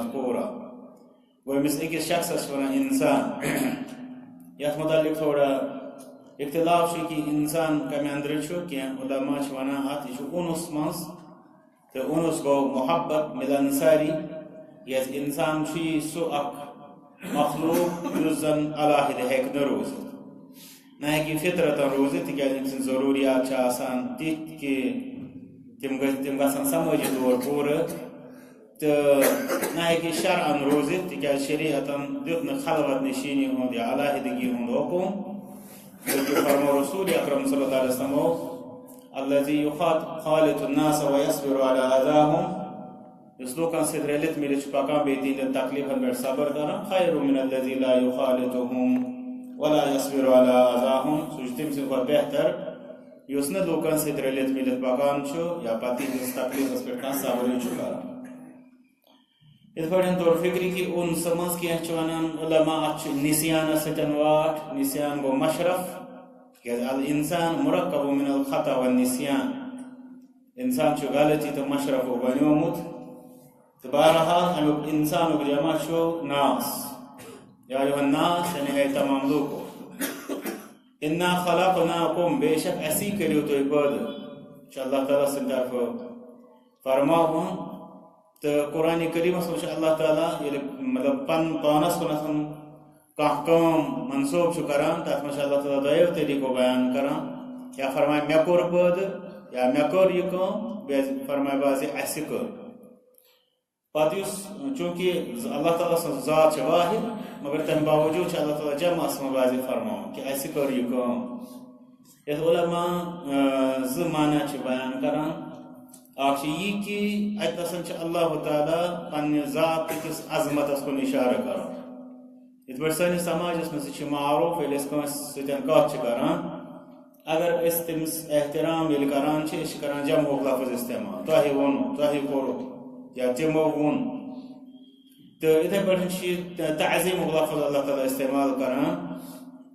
مذکورا گو امس اکس شخص ونان انسان یت متعلق تھوڑا اختلاف کہ انسان کم اندر کی علماء ونان ات یہ اونس مز تو اونس گو محبت ملنساری یس انسان سہ اخ مخلوق اس زن علیحدہ ہیکہ نہ روزت نہ ہیکہ فطرتن روزت تکیاز أمۍ سٕنٛدۍ ضروریات چھِ آسان تِتھۍ کہ تم گژھن سمٲجی طور پورٕ تہٕ نہ ہیکہ شرعن روزت تکیاز شریعتن دیت نہٕ خلوت نشینی ہُنٛد یا علیحدگی ہُنٛد حکم بلکہ فرمو رسول اکرم صلی اللہ علیہ وسلم الذی یخالط الناس ویصبر علی اذاہم اس لوکن سۭتۍ رلِتھ مِلِتھ چھُ پکان بیٚیہِ تِہنٛدٮ۪ن تکلیفن پٮ۪ٹھ صبر کران خیر من الذی لا یخالطہم ولا یصبر علی اذاہم سُہ چھُ تٔمۍ سٕنٛدِ کھۄتہٕ بہتر یُس نہٕ لوکن سۭتۍ رلِتھ مِلِتھ پکان چھُ یا پتہٕ تِہنٛدِس تکلیفس پٮ۪ٹھ کانٛہہ صبرٕے چھُ کران یِتھ پٲٹھۍ طور فکری کہ اونسہٕ منٛز کینٛہہ چھِ ونان علماء اتھ چھُ نسیانس سۭتۍ واٹھ نسیان گوٚو مشرف تِکیازِ الانسان مرکب من الخطا والنسیان انسان چھُ غلطی تہٕ مشرفُک بنیومُت تہٕ بہرحال امیُک انسانُک جمع چھُ ناس یا ایُہا الناس یعنی اے تمام لوٗکو انا خلقناکم بے شک اسی کٔرِو تُہۍ پٲدٕ چھُ اللہ تعالیٰ سٕنٛدِ طرفہٕ فرماوُن تہٕ قرآنِ کریٖمس منٛز چھُ اللہ تعالیٰ ییٚلہِ مطلب پانس کُنتھ کانٛہہ کٲم منسوب چھُ کران تتھ منٛز چھُ اللہ تعالیٰ دۄیو طریٖقو بیان کران یا فرماے مےٚ کوٚر پٲدٕ یا مےٚ کٔر یہِ کٲم بیٚیہِ فرماے بازِ اسہِ کٔر پتہٕ یُس چوٗنٛکہِ اللہ تعالیٰ سٕنٛز ذات چھِ واحد مگر تمہِ باوجوٗد چھُ اللہ تعالیٰ جمعس منٛز واضح فرماوُن کہِ اسہِ کٔر یہِ کٲم یتھ علماء زٕ معنی چھِ بیان کران اکھ چھُ یہِ کہِ اتنَسن چھُ اللہ تعالیٰ پننہِ ذات کِس عظمتس کُن اِشارٕ کران یِتھ پٲٹھۍ سٲنِس سماجس منٛز تہِ چھُ معروف ییٚلہِ أسۍ کٲنٛسہِ سۭتۍ کتھ چھِ کران اگر أسۍ تٔمِس احترام ییٚلہِ کران چھِ أسۍ چھِ کران جمعُک لفظ استعمال تۄہہِ ووٚنوُ تۄہہِ کوٚرُکھ یا تِمو ووٚن تہٕ یِتھے پٲٹھۍ چھِ یہِ تعظیٖمُک لفظ اللہ تعالیٰ استعمال کران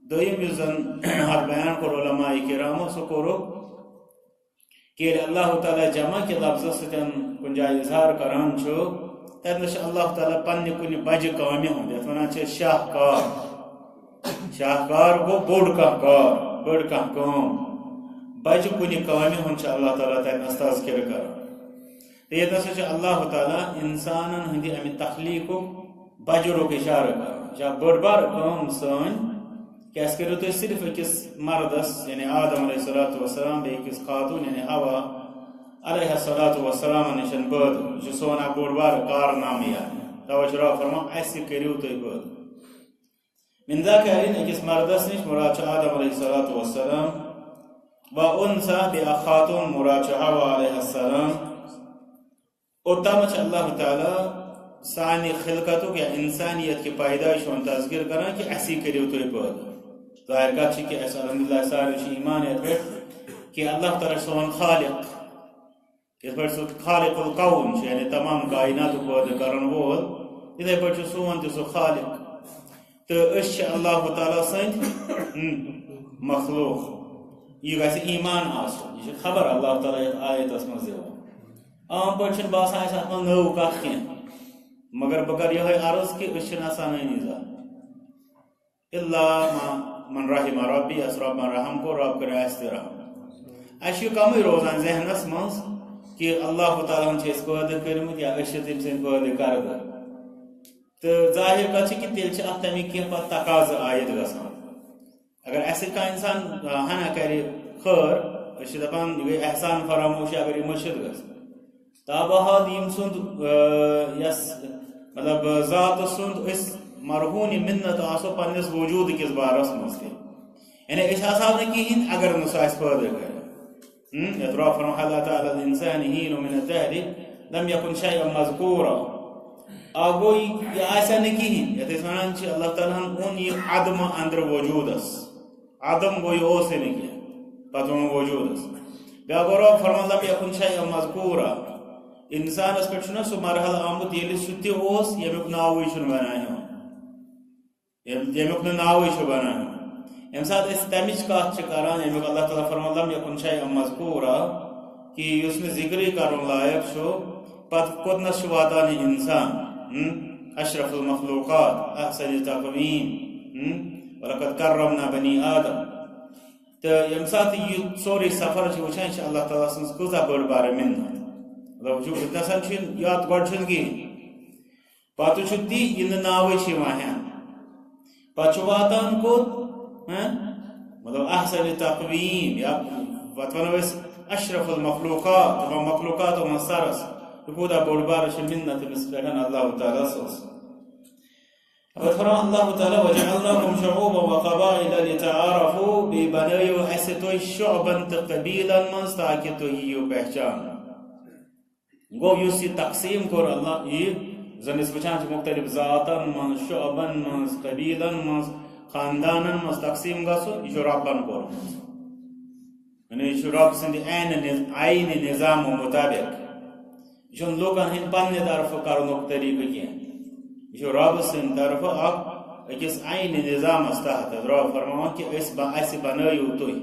دوٚیِم یُس زن اتھ بیان کوٚر علماء کرامو سُہ کوٚرُکھ کہ ییٚلہِ اللہ تعالیٰ جمع کہِ لفظس سۭتۍ کُنہِ جایہِ اظہار کران چھُ تتنس چھُ اللہ تعالیٰ پننہِ کُنہِ بجہِ کامہِ ہُنٛد یتھ ونان چھِ شاہکار شاہکار گوٚو بوٚڑ کانٛہہ کار بٔڑ کانٛہہ کٲم بجہِ کُنہِ کامہِ ہُنٛد چھُ اللہ تعالیٰ تتنس تذکرٕ کران تہٕ ییٚتنس چھُ اللہ تعالیٰ انسانن ہٕنٛدِ امہِ تخلیٖقُک بجرُک اِشارٕ کران یہِ چھِ اکھ بٔڑ بار کٲم سٲنۍ کہ اَسہِ کٔرِو تُہۍ صرف أکِس مردس یعنی آدم علیہ الصلوۃ والسلام بیٚیہِ أکِس خاتوٗن یعنی حوا علیہ الصلوۃ والسلام نِش پٲدٕ یہِ چھُ سون اکھ بوٚڑ بار کارنامہٕ یعنی توے چھُ رب فرمان اَسہِ کٔرِو تُہۍ پٲدٕ من ذکرٍ أکِس مردس نِش مراد چھُ آدم علیہ الصلوۃ والسلام و اُنثیٰ بیٚیہِ اکھ خاتوٗن مراد چھُ حوا علیہ السلام اوٚتامتھ چھُ اللہ تعالیٰ سانہِ خلقتُک یا انسانیت کہِ پیدٲیش ہُنٛد تذکر کران کہ اسی کٔرِو تُہۍ پٲدٕ ظاہر کتھ چھِ کہ اَسہِ الحمدللہ سارے چھِ ایمان یتھ پٮ۪ٹھ کہ اللہ تعالیٰ چھُ سون خالق یِتھ پٲٹھۍ سُہ خالق القون چھُ یعنی تمام کائناتُک پٲدٕ کرن وول یِتھے پٲٹھۍ چھُ سون تہِ سُہ خالق تہٕ أسۍ چھِ اللہ تعالیٰ سٕنٛدۍ مخلوق یہِ گژھِ ایمان آسُن یہِ چھِ خبر اللہ تعالیٰ یتھ آیتس منٛز دِوان عام پٲٹھۍ چھُنہٕ باسان اَسہِ اتھ منٛز نٔو کتھ کینٛہہ مگر بہٕ کرٕ یِہوے عرض کہ أسۍ چھِنہٕ آسانٲنی زانٛہہ الا من رحم ربی یس ربن رحم کوٚر رب کٔرِو اَسہِ تہِ رحم اَسہِ چھُ کمٕے روزان ذہنس منٛز کہ اللہ تعالیٰ ہن چھِ أسۍ پٲدٕ کٔرمٕتۍ یا أسۍ چھِ تٔمۍ سٕنٛدۍ پٲدٕ کردٕ تہٕ ظٲہر کتھ چھِ کہ تیٚلہِ چھِ اتھ تمیُک کینٛہہ پتہٕ تقاضہٕ عٲید گژھان اگر اسہِ سۭتۍ کانٛہہ انسان ہنا کرِ خٲر أسۍ چھِ دپان یہِ گٔے احسان فراموشی اگر یہِ مٔشِد گژھِ تابحال ییٚمہِ سُنٛد یس مطلب ذاتہٕ سُنٛد أسۍ مرہوٗن مِنت آسو پننِس وجوٗد کِس بارس منٛز تہِ یعنی أسۍ آسہو نہٕ کِہیٖنۍ اگر نہٕ سُہ اَسہِ پٲدٕ کرِ یتھ رب فرمان اللہ تعالیٰ الانسان حین من الدہر لم یکن شیئا مذکورا اکھ گوٚو یہِ آسہِ نہٕ کِہیٖنۍ یتھ أسۍ ونان چھِ اللہ تعالیٰ ہن اوٚن یہِ عدمہٕ اندرٕ وجوٗدس عدم گوٚو یہِ اوسُے نہٕ کینٛہہ پتہٕ اوٚنُن وجوٗدس بیٛاکھ گوٚو رب فرمان لم یکن شیئا مذکورا انسانس پٮ۪ٹھ چھُنہ سُہ مرحلہٕ آمُت ییٚلہِ سُہ تہِ اوس ییٚمیُک ناوٕے چھُنہٕ بنان یِوان ییٚمیُک نہٕ ناوٕے چھُ بنان ییٚمہِ ساتہٕ أسۍ تمِچ کتھ چھِ کران ییٚمیُک اللہ تعالیٰ فرمان لم یکن شیئا مذکورا کہ یُس نہٕ ذکرٕے کرُن لایق چھُ پتہٕ کوٚتنس چھُ واتان یہِ انسان اشرف المخلوقات احسن تقویم ولقد کرمنا بنی آدم تو یم سات یہ سوری سفر وچان اللہ تعالیٰ سن کزا بڑ بار منت مطلب نسان یاد گۄڈٕ چھُنہٕ کِہیٖنۍ پتہٕ چھُ تی یہِ نہٕ ناوٕے چھِ یِوان ہٮ۪نہٕ پتہٕ چھُ واتان کوٚت مطلب احسن تقویم یا پتہٕ ونو أسۍ اشرف المخلوقات مخلوقات منٛز سرس یہِ کوٗتاہ بوٚڑ بارٕ چھِ مِنت أمِس پٮ۪ٹھ اللہ تعالیٰ سٕنٛز فرمان اللہ تعالیٰ وجعلناکم شعوبا وقبائل لتعارفوا بیٚیہِ بنٲیِو اَسہِ تُہۍ شعبن تہٕ قبیٖلن منٛز تاکہِ تُہۍ یِیِو پہچان گو یُس یہِ تقسیٖم کوٚر اللہ یہِ زن أسۍ وٕچھان چھِ مختلف ذاتن منٛز شعبن منٛز قبیٖلن منٛز خاندانن منٛز تقسیٖم گژھُن یہِ چھُ رۄبن کوٚرمُت یعنی یہِ چھُ رۄب سٕنٛدِ عینِ نظامو مُطابق یہِ چھُنہٕ لُکن ہٕنٛدِ پننہِ طرفہٕ کرنُک طریقہٕ کینٛہہ یہ رب سن طرف اکس عین نظامس تحت رب فرمان کہ اسی بنائیو تھی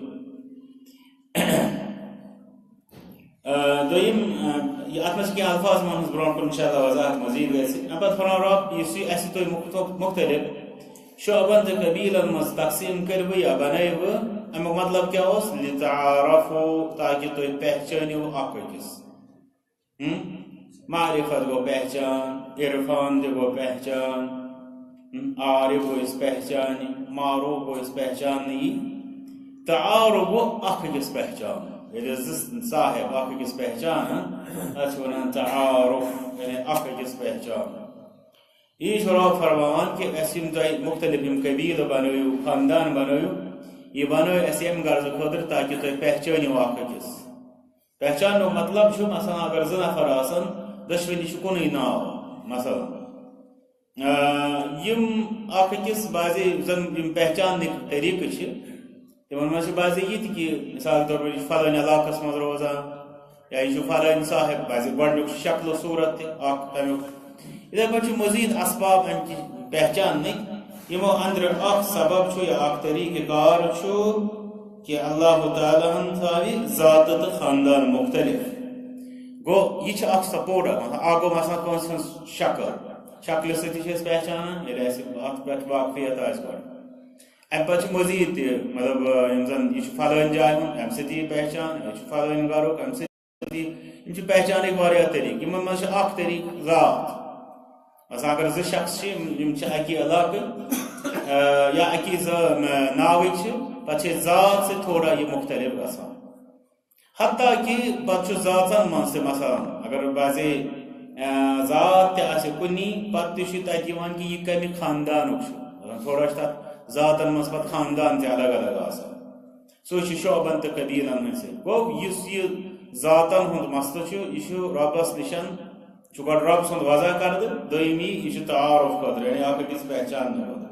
دویم ات مجھ کی الفاظ من برون کن انشاءاللہ وضاحت مزید گیسی پتہ فرمان رب یہ اسی تھی مختلف شعبن تو قبیلن مز تقسیم کرو یا بنائیو امیک مطلب کیا اس لتعارفو تاکہ تھی پہچانیو اک أکس معرفت گو پہچان عرفان دے گو پہچان عارف گو اس پہچان معروف گو اس پہچان نہیں تعارف گو اخ کس پہچان یعنی صاحب اخ کس پہچان اچھونا تعارف یعنی اخ کس پہچان یہ شروع فرمان کہ اسیم تائی مختلف قبیل بنویو خاندان بنویو یہ بنوی اسیم غرض خودر تاکہ تائی پہچانی اخ کس پہچان نو مطلب شو مثلا اگر زنا فراسن دشوینی چھ کُنُے ناو مثلا یم اکھ أکِس بعضی زن یم پہچانٕکۍ طریقہٕ چھِ تمن منٛز چھِ بعضی یہِ تہِ کہِ مثال طور پر یہِ چھُ فلٲنۍ علاقس منٛز روزان یا یہِ چھُ فلٲنۍ صاحب بعضی گۄڈنیُک چھُ شکل و صوٗرت تہِ اکھ تمیُک یِتھے پٲٹھۍ چھُ مزید اسباب امہِ پہچانٕکۍ یِمو أنٛدرٕ اکھ سبب چھُ یا اکھ طریقہٕ کار چھُ کہ اللہ تعالیٰ ہن تھاوِ ذات تہٕ خاندان مختلف گو یہ اخ سپورٹ اگو مثلا کٲنٛسہِ ہٕنٛز شکل سۭتی چھِ أسۍ پہچانان ییٚلہِ اَسہِ اتھ پٮ۪ٹھ واقفیت آسہِ گۄڈٕ امہِ پتہٕ چھُ مزید تہِ مطلب یِم زن یہِ چھُ فلٲنۍ جایہِ ہُنٛد امہِ سۭتی یہِ پہچان یہِ چھُ فلٲنۍ گرُک امہِ سۭتی یِم چھِ پہچانٕکۍ واریاہ طریقہٕ یِمن منٛز چھُ اکھ طریقہٕ ذات مثلا اگر زٕ شخص چھِ یِم چھِ اکی علاقہٕ یا اکی ناوٕکۍ چھِ پتہٕ چھِ ذات سۭتۍ تھوڑا یہِ مختلف گژھان حتیٰ کہ پتہ ذاتن من سے مثلا اگر بعضے ذات تہ آسہِ کُنی پتہ تہِ چھُ تتہِ یِوان کہ یہ کمہِ خاندانُک چھُ تھوڑا چھُ تتھ ذاتن منٛز پتہٕ خاندان تہِ الگ الگ آسان سُہ چھُ شعبن تہٕ قبیٖلن ہٕنٛدۍ سۭتۍ گوٚو یُس یہِ ذاتن ہُنٛد مسلہٕ چھُ یہِ چھُ رۄبس نِشن چھُ گۄڈٕ رۄب سُنٛد وضع کردٕ دوٚیِم یہِ چھُ تعارُف خٲطرٕ یعنی اکھ أکِس پہچاننہٕ خٲطرٕ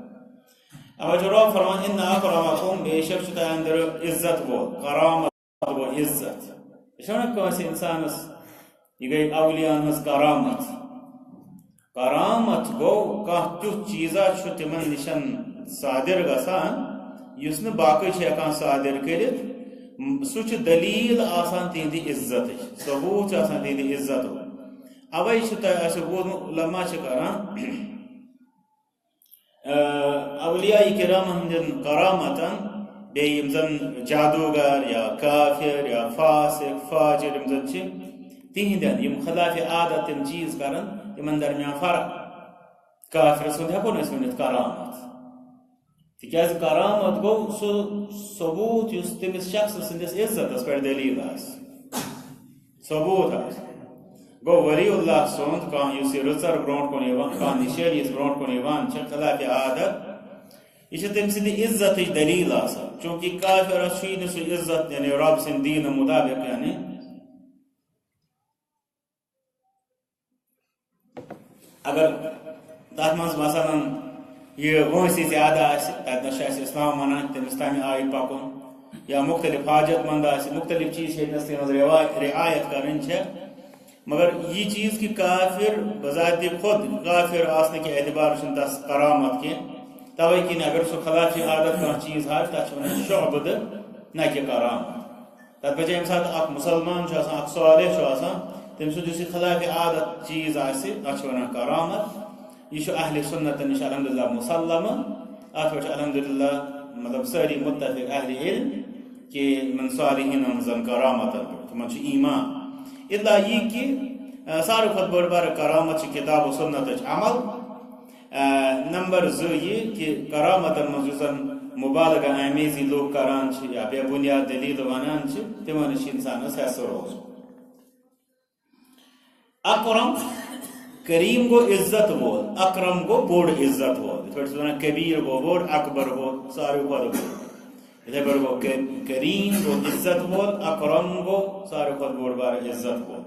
اما چھُ رۄب فرمان اِنَّ أَكْرَمَكُمْ بے شک چھُ تۄہہِ اندر عزت وول کرامت گو عزت یہ چھُنہ کٲنٛسہِ انسانس یہ گئی اولیاءن ہٕنٛز کرامت کرامت گو کانٛہہ تیُتھ چیٖزا چھُ تِمن نِشن صادر گژھان یُس نہٕ باقٕے چھِ ہٮ۪کان صادر کٔرِتھ سُہ چھُ دلیٖل آسان تِہنٛدِ عزتٕچ ثبوٗت چھُ آسان تِہنٛدِ عزتُک اوے چھُ تۄہہِ آسیو بوٗزمُت علما چھِ کران اولیاء کرامن ہٕنٛدٮ۪ن کرامتن بیٚیہِ یِم زن جادوگر یا کافر یا فاسق فاجر یِم زن چھِ تِہنٛدٮ۪ن یِم خلاف عادت تِم چیٖز کران تِمن درمیان فرق کافر سُنٛد ہٮ۪کو نہٕ أسۍ ؤنِتھ کرامت تِکیٛازِ کرامت گوٚو سُہ ثبوٗت یُس تٔمِس شخصہٕ سٕنٛدِس عزتس پٮ۪ٹھ دلیٖل آسہِ ثبوٗت آسہِ گوٚو ولی اللہ سُنٛد کانٛہہ یُس یہِ رٕژر برونٛٹھ کُن یِوان کانٛہہ نِشٲنی یُس برونٛٹھ کُن یِوان چھِ خلاف عادت یہ تم سند عزت دلیل آسان چونکہ کافرس چھ نہ سہ عزت یعنی رب سند دین مطابق یعنی اگر تر مز مثلا یہ وٲنٛسہِ زیادٕ آسہِ تتنس چھِ اَسہِ اسلام ونان تٔمِس تمہِ آیہِ پکُن یا مختلف حاجت مند آسہِ مختلف چیٖز چھِ ییٚتنس تٔمِس رعایت کرٕنۍ چھےٚ مگر یہ چیٖز کہ کافر بذات خود کافر آسنہٕ کہِ اعتبار چھُنہٕ تس کرامت کینٛہہ توے کن اگر سہ خلاف عادت کانٛہہ چیٖز آسہِ تتھ چھِ ونان شعبہٕ نہ کہ کرامت تتھ بجائے ییٚمہِ ساتہٕ اکھ مسلمان چھُ آسان اکھ صالح چھُ آسان تم سو خلاف عادت چیز اتنا کرامت یہ اہل سنت نش الحمدللہ مسلم ات پہ الحمدللہ مطلب ساری متفق اہل علم کہ من صالحین زن کرامت تمن ایمان الا یہ کہ سارے کھت بڑ بار کرامت کتاب و سنت عمل نمبر 2 یہ کہ کرامت مزن مبالغہ آمیزی لوگ کران یا بے بنیاد دلیل ونان تمن انسانس حیث روز اکرم کریم گو عزت وول اکرم گو بوڑ عزت وول کبیر گو بوڑ اکبر گو سارے کھت بوڑ اتھے گو کریم گو عزت وول اکرم گو سارے کھت بوڑ بار عزت وول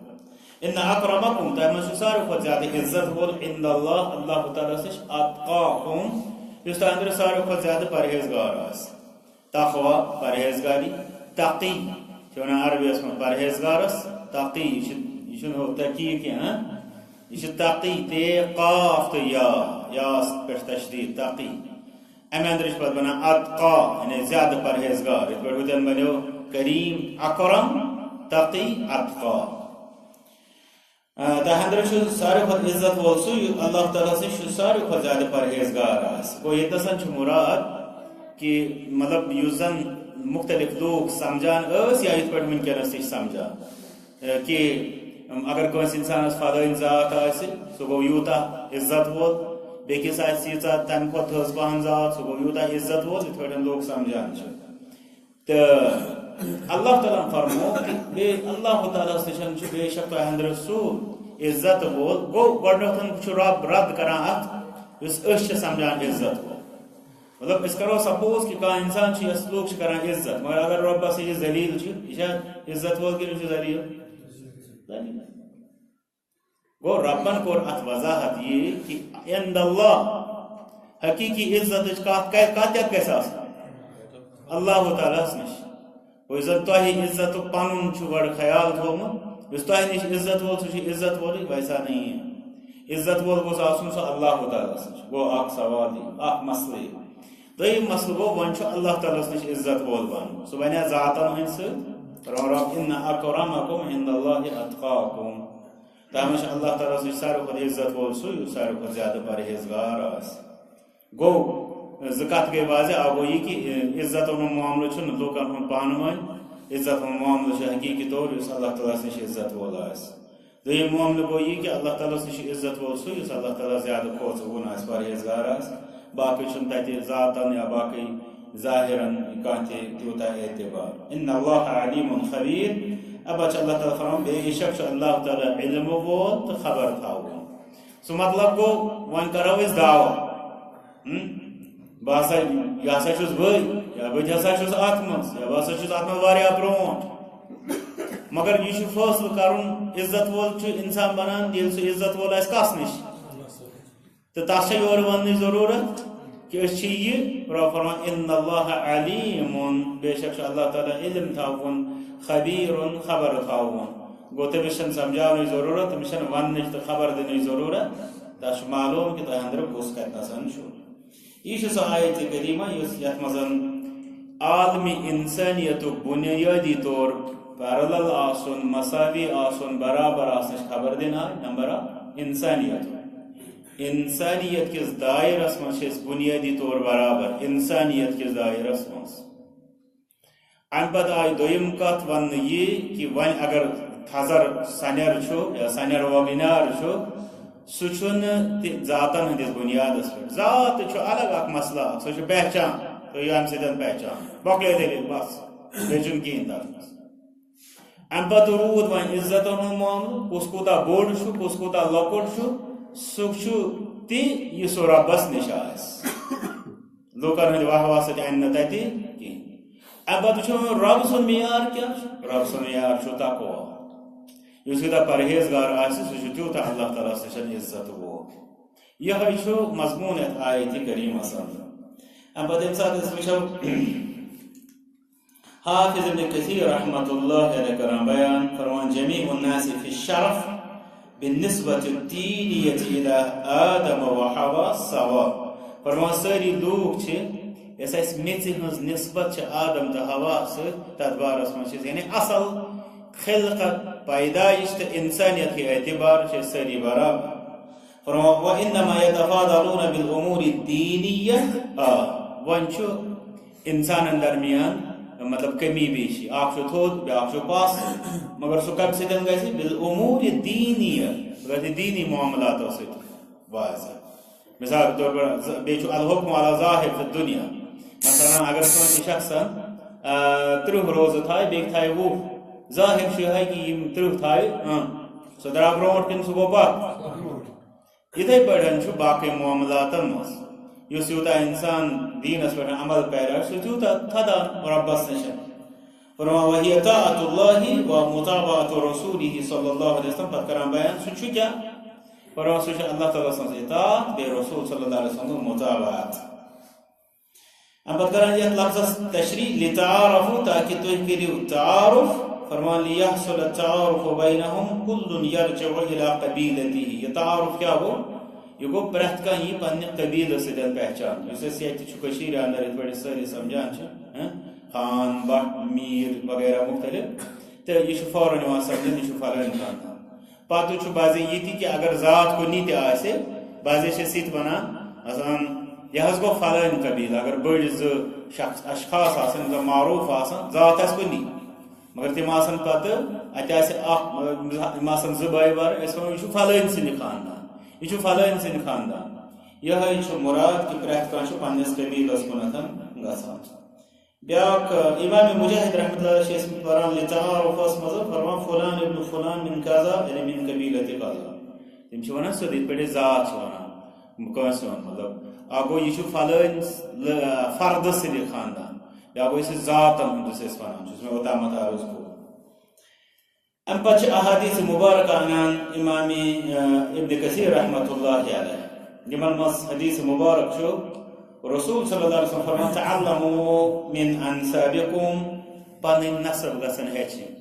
ان اکرمکم تم سارے کھت زیادہ عزت وول عند اللہ اللہ تعالی سے اتقاکم اس اندر سارے کھت زیادہ پرہیزگار آس تقوی پرہیزگاری تقی چون عربی اس میں پرہیزگارس تقی یہ تقی کی یہ تقی تے قاف تو یا پر تشدید تقی ام اندر پہ بنا اتقا یعنی زیادہ پرہیزگار اس پر ہوتے بنو کریم اکرم تقی اتقا اندر سارے کھت عزت وول سو اللہ تعالیٰ سے سارے کھت زیادہ پرہیزگار گو یہ مراد کہ مطلب اس زن مختلف لوگ سمجھان یا یہ پہ ونکس تھی سمجھان کہ اگر کنس انسانس فلٲنۍ ذات سہ گو یوتا عزت وول بیکس ییژا تمہ کھۄتہٕ تھٔز پہن ذات سہ گو یوتا عزت وول یتھ پٲٹھۍ لوگ سمجھان تو اللہ تعالیٰ فرمو کہ اللہ تعالیٰ نش بے شک تہ اندر سہ عزت وول گو گۄڈنیتھ رب رد کران ات یس سمجھان عزت وول مطلب اس کرو سپوز کہ کانٛہہ انسان یس لوگ کران عزت مگر اگر ربس یہ ذلیل یہ عزت وول کہ ذلیل گو ربن کور ات وضاحت یہ کہ عند اللہ حقیقی عزت کتھ گھس اللہ تعالیٰ نش زن تہ عزت پن بڑ خیال تھومت اس تہ نش عزت وول سہ عزت وول ویسا نہیں ہے عزت وول گوس آسن سہ اللہ تعالیٰ نش گو اخ سوال اخ مسئلہ دویم مسئلہ گو ون اللہ تعالیٰ نش عزت وول بن سہ بنیا ذاتن ہند سب ان اکرمکم عند اللہ اتقاکم تمہیں اللہ تعالیٰ نش سارے کھت عزت وول سہ سارے کھت زیادہ پرہیزگار گو زکات گئی واضح آگو یہ کہ عزت و معاملہ لوکن ہند پان ون عزت و معاملہ حقیقی طور اس اللہ تعالیٰ نش عزت وول دویم معاملہ گو یہ کہ اللہ تعالیٰ نش عزت وول سہ اس اللہ تعالیٰ زیادہ کھوژوُن پرہیزگار باقی تتہ ذاتن یا باقی ظاہرن کان تیوتا اعتبار ان اللہ علیم خبیر اب اللہ تعالیٰ فرمان بے شک اللہ تعالیٰ علم وول تو خبر تھاون سو مطلب گو ون کرو اس دعوی بہسا یہ ہسا چھس بھائی یا بہت ہسا چھس ات مز یا بہسا چھس ات مز واریاہ برونٹ مگر یہ فیصلہ کرن عزت وول انسان بنان یل سہ عزت وول آس کس نش تو تس یور ون ضرورت کہ یہ فرمان ان اللہ علیم بے شک اللہ تعالیٰ علم تھاون خبیر خبر تھاون گو تمس سمجھاون ضرورت تمس ون تو خبر دن ضرورت تس معلوم کہ تہ اندر کس کتنسن یہ سہ آیت کریمہ یت مز عالمی انسانیت بنیادی طور پیرلل آسن مساوی آسن برابر آسن خبر دن آئی نمبر انسانیت کس دائرس من بنیادی طور برابر انسانیت کس دائرس من ام پتہ آئی دویم کت ون یہ کہ ون اگر تھزر سنیر یا سنیر وگنار سہ ذاتن ہندس بنیادس پہ ذات الگ اخ مسئلہ سہ پہچان تو یہ ام سن پہچان بکلے دلیل بس بیچن کہین تر ام پتہ رود ون عزت ہند معاملہ کس کوتا بوڑ کس کوتا لکٹ سہ یہ سہ ربس نش لوکن ہند واہ واہ سی ان تتہ کہین ام پتہ رب سن معیار کیا رب سن معیار تقوی اس یوتہ پرہیزگار سہ تیوتہ اللہ تعالیٰ نش عزت وول یہ مضمون آیت کریمہ ام پتہ یم سات وچھو حافظ ابن کثیر رحمۃ اللہ علیہ کران بیان فرمان جمیع الناس فی الشرف بالنسبة الدینیت الى آدم و حوا سوا فرمان ساری لوگ اس میژ ہز نسبت آدم تو حوا ست تر بارس من یعنی اصل خلقت پیدائش تو انسانیت کے اعتبار سے ساری برابر. فرمایا وَإِنَّمَا يَتَفَاضَلُونَ بِالْأُمُورِ الدِّينِيَّةِ وۄنۍ چھُ انسانن درمیان مطلب کمی بیشی اکھ چھُ تھوٚد بیٛاکھ چھُ پس مگر سُہ کمہِ سۭتۍ گژھِ بالامور الدینیہ گژھِ دیٖنی معاملاتو سۭتۍ واضح. مثال کے طور پر بیٚیہِ چھُ الحکم علی ظاہر فی الدنیا. مثلا اگر کٲنٛسہِ شخصن 30 روزٕ تھایہِ بیٚیہِ تھایہِ 20 ظاہر چھُ یِہوٚے کہِ یِم 30 تھایہِ سُہ درٛاو برونٛٹھ کِنہٕ سُہ گوٚو پتھ. یِتھَے پٲٹھۍ چھُ باقٕے معاملاتن منٛز یُس یوٗتاہ انسان دیٖنس پٮ۪ٹھ عمل پرِ سُہ تیوٗتاہ تھدان رۄبس نِش. فرمایا وَہِیَ طاعۃُ اللہِ وَمُطَابَعَتُ رَسوٗلِهِ صلی اللہ علیہ وسلم. پتہٕ کران بیان سُہ چھُ کیٛاہ؟ فرمایا سُہ چھُ اللہ تعالیٰ سٕنٛز اطاعت بیٚیہِ رسوٗل صلی اللہ علیہ وسلم مُطابعت. اَمہِ پتہٕ کران یتھ لفظس تشریح لِتَعارَفُوا تاکہِ تُہۍ کٔرِو تعارُف. فرمان لِیَحْصُلَ التَّعارُفُ بَیْنَهُمْ كُلٌّ يَرْجِعُ إِلَىٰ قَبِیلَتِهِ. یہ تعارُف کیٛاہ گوٚو؟ یہ گوٚو پرٛٮ۪تھ کانٛہہ یی پننہِ قبیٖلہٕ سۭتۍ پہچان. یُس أسۍ ییٚتہِ چھُ کٔشیٖرِ انٛدر یِتھ پٲٹھۍ سٲری سمجھان چھِ خان بٹ میٖر وغیرہ مختلف تہٕ یہِ چھُ فوراً یِوان سمجھنہٕ یہِ چھُ فلٲنۍ خاندان. پتہٕ چھُ بعضے یہِ تہِ کہِ اگر ذات کُنی تہِ آسہِ بعضے چھِ أسۍ یہِ تہِ ونان مثلاً یہِ حظ گوٚو فلٲنۍ قبیٖلہٕ. اگر بٔڑۍ زٕ شخص اشخاص آسن یِم معروٗف آسان ذات آسہِ کُنی مگر تِم آسن پتہٕ اتہِ آسہِ اکھ یِم آسن زٕ بٲے بارٕنۍ أسۍ ونو یہِ چھُ فلٲنۍ سٕنٛدِ خاندان یہ چھُ فلٲنۍ سٕنٛدِ خاندان. یِہوٚے چھُ مُراد کہِ پرٛٮ۪تھ کانٛہہ چھُ پننِس قبیٖلس کُنتھ گژھان. بیٛاکھ امام مجاہد رحمۃ اللہ علیہ چھِ ٲسمٕتۍ پران لِتَعارُفَس منٛز فرمان فلان ابن فلان من کذا یعنی من قبیلتِ کذا. تِم چھِ ونان سیوٚدُے یِتھ پٲٹھۍ ذات چھِ ونان کٲنٛسہِ ہُنٛد مطلب اکھ گوٚو یہِ چھُ فلٲنۍ فردٕ سٕنٛدِ خاندان بیٛاکھ گوٚو یُس ذاتن ہُنٛد یُس أسۍ ونان چھِ یُس مےٚ اوٚتامتھ عرض کوٚر. امہِ پتہٕ چھِ احادیث مبارکہ انان امام ابن کثیر رحمۃ اللہ علیہ یِمن منٛز حدیث مبارک چھُ رسول صلی اللہ علیہ وسلم فرمان تعلموا من انسابکم پنٕنۍ نسب گژھن ہیٚچھِنۍ.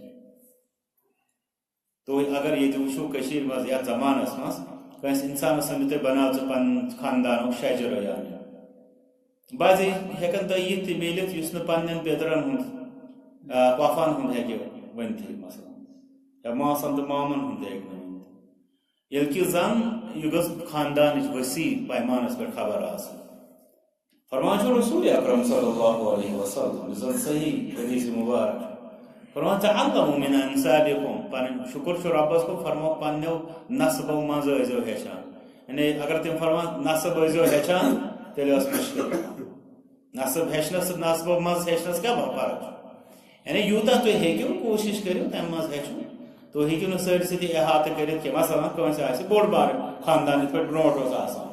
تُہۍ اگر ییٚتہِ وٕچھو کٔشیٖرِ منٛز یتھ زمانس منٛز کٲنٛسہِ انسانس سمجھو تُہۍ بناو ژٕ پنُن خاندانُک شجرٕ یعنی بعضے ہٮ۪کن تۄہہِ یہِ تہِ میٖلِتھ یُس نہٕ پننٮ۪ن پیترن ہُنٛد پۄپھن ہُنٛد ہٮ۪کہِ ؤنتھٕے مثلاً یا ماسن تہٕ مامن ہُنٛد تہِ ہٮ۪کہِ نہٕ ؤنِتھ ییٚلہِ کہِ زن یہِ گٔژھ خاندانٕچ وسیع پیمانس پٮ۪ٹھ خبر آسٕنۍ. فرمان چھُ رسول اکرم صلی اللہ علیہ وسلم یُس زن صحیح حدیث مبارک چھُ. فرمان تعلموا من انسابکم پنٕنۍ شُکر چھُ رۄبس کُن فرمو پننیو نسبو منٛز ٲسۍزیو ہیٚچھان. یعنی اگر تِم فرمان نسب ٲسۍزیو ہیٚچھان تیٚلہِ ٲس مُشکل. نسب ہیٚچھنس تہٕ نسبو منٛز ہیٚچھنس کیٛاہ فرق چھُ؟ یعنی یوٗتاہ تُہۍ ہیٚکِو کوٗشش کٔرِو تمہِ منٛز ہیٚچھُن. تُہۍ ہیٚکِو نہٕ سٲرسٕے احاطہٕ کٔرِتھ کینٛہہ. مثلاً کٲنٛسہِ آسہِ بوٚڑ بارٕ خاندان یِتھ پٲٹھۍ برونٛٹھ اوس آسان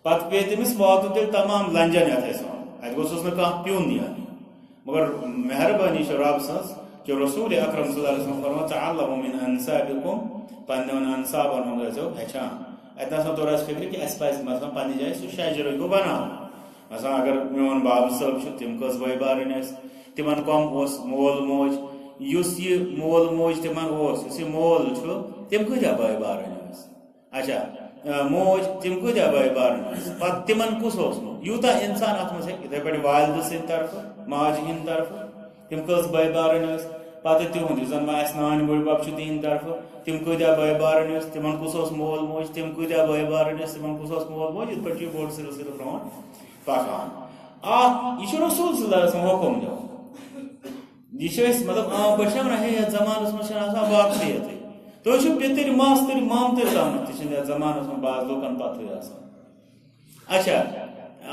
پتہٕ پیٚیہِ تٔمِس واتُن تیٚلہِ تمام لنجن یتھ أسۍ ونو اتہِ گوٚژھُس نہٕ کانٛہہ پیوٚن یعنی مگر مہربٲنی چھِ رب سٕنٛز کہ رسول اکرم صلی اللہ علیہ وسلم فرمو تعلموا من انسابکم پننٮ۪ن انسابن ہُنٛد ٲسۍزیو ہیٚچھان. اتہِ نسا توٚر اسہِ فکرِ کہِ اسہِ پزِ مثلاً پننہِ جایہِ سُہ شجرٕ گوٚو بناوُن. مثلاً اگر میون بابہٕ صٲب چھُ تِم کٔژ بٲے بارٕنۍ ٲسۍ تِمن کۄم اوس مول موج یُس یہِ مول موج تِمن اوس یُس یہِ مول چھُ تِم کۭتیاہ بٲے بارٕنۍ ٲسۍ. اچھا موج تِم کۭتیاہ بٲے بارٕنۍ ٲسۍ پتہٕ تِمن کُس اوس نہٕ یوٗتاہ انسان اتھ منٛز ہیٚکہِ یِتھٕے پٲٹھۍ والدٕ سٕنٛدِ طرفہٕ ماجہِ ہٕنٛدِ طرفہٕ تِم کٔژ بٲے بارٕنۍ ٲسۍ پتہٕ تِہُنٛد یُس زن وۄنۍ اسہِ نانۍ بٕڈبب چھُ تِہنٛدِ طرفہٕ تِم کۭتیاہ بٲے بارٕنۍ ٲسۍ تِمن کُس اوس مول موج تِم کۭتیاہ بٲے بارٕنۍ ٲسۍ تِمن کُس اوس مول موج یِتھ پٲٹھۍ چھُ یہِ بوٚڑ سلسلہٕ برونٛٹھ پکان. اکھ یہِ چھُ رسول صلی اللہ علیہ وسلم حُکم دِوان. یہِ چھِ أسۍ مطلب عام پٲٹھۍ چھِنہ ونان ہے یتھ زمانس منٛز چھنہٕ آسان واقفیتٕے تُہۍ چھِو پِتٕرۍ ماستٕرۍ مامتٕرۍ تامتھ تہِ چھِنہٕ یتھ زمانس منٛز بعض لُکن پتہٕے آسان. اچھا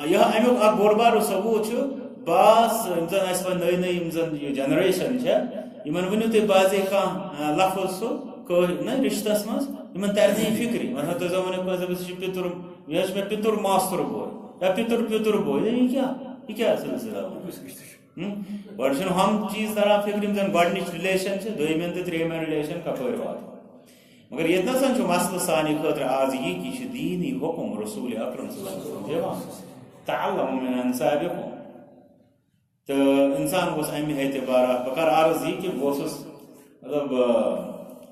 یہِ امیُک اکھ بوٚڑ بارٕ ثبوٗت چھُ بعض یِم زن اسہِ وۄنۍ نٔے نٔے یِم زن یہِ جنریشن چھےٚ یِمن ؤنِو تُہۍ بعضے کانٛہہ لفظ سُہ نہ رشتس منٛز یِمن ترِ نہٕ یہِ فکرِ. مثلاً تُہۍ زن ؤنِو کٲنٛسہِ دٔپِو یہِ چھُ پِتُر یہِ حظ چھُ مےٚ پِتُر ماستُر بوے یا پِتُر پِتُر بوے یہِ کیٛاہ سلسلہ گۄڈٕ چھُنہٕ ہُم چیٖز تران فکرِ یِم زن گۄڈنِچ رِلیشن چھِ دوٚیمٮ۪ن تہٕ ترٛیٚیِمٮ۪ن رِلیشن کپٲرۍ واتان. مگر ییٚتہِ نسا چھُ مسلہٕ سانہِ خٲطرٕ آز یہِ کہِ یہِ چھُ دیٖنی حُکم رسول اکرم صلی اللہ علیہ وسلم دِوان تعلموا من انسابکم تہٕ انسان گوٚژھ امہِ اعتبارات بہٕ کرٕ عرض یہِ کہِ بہٕ اوسُس مطلب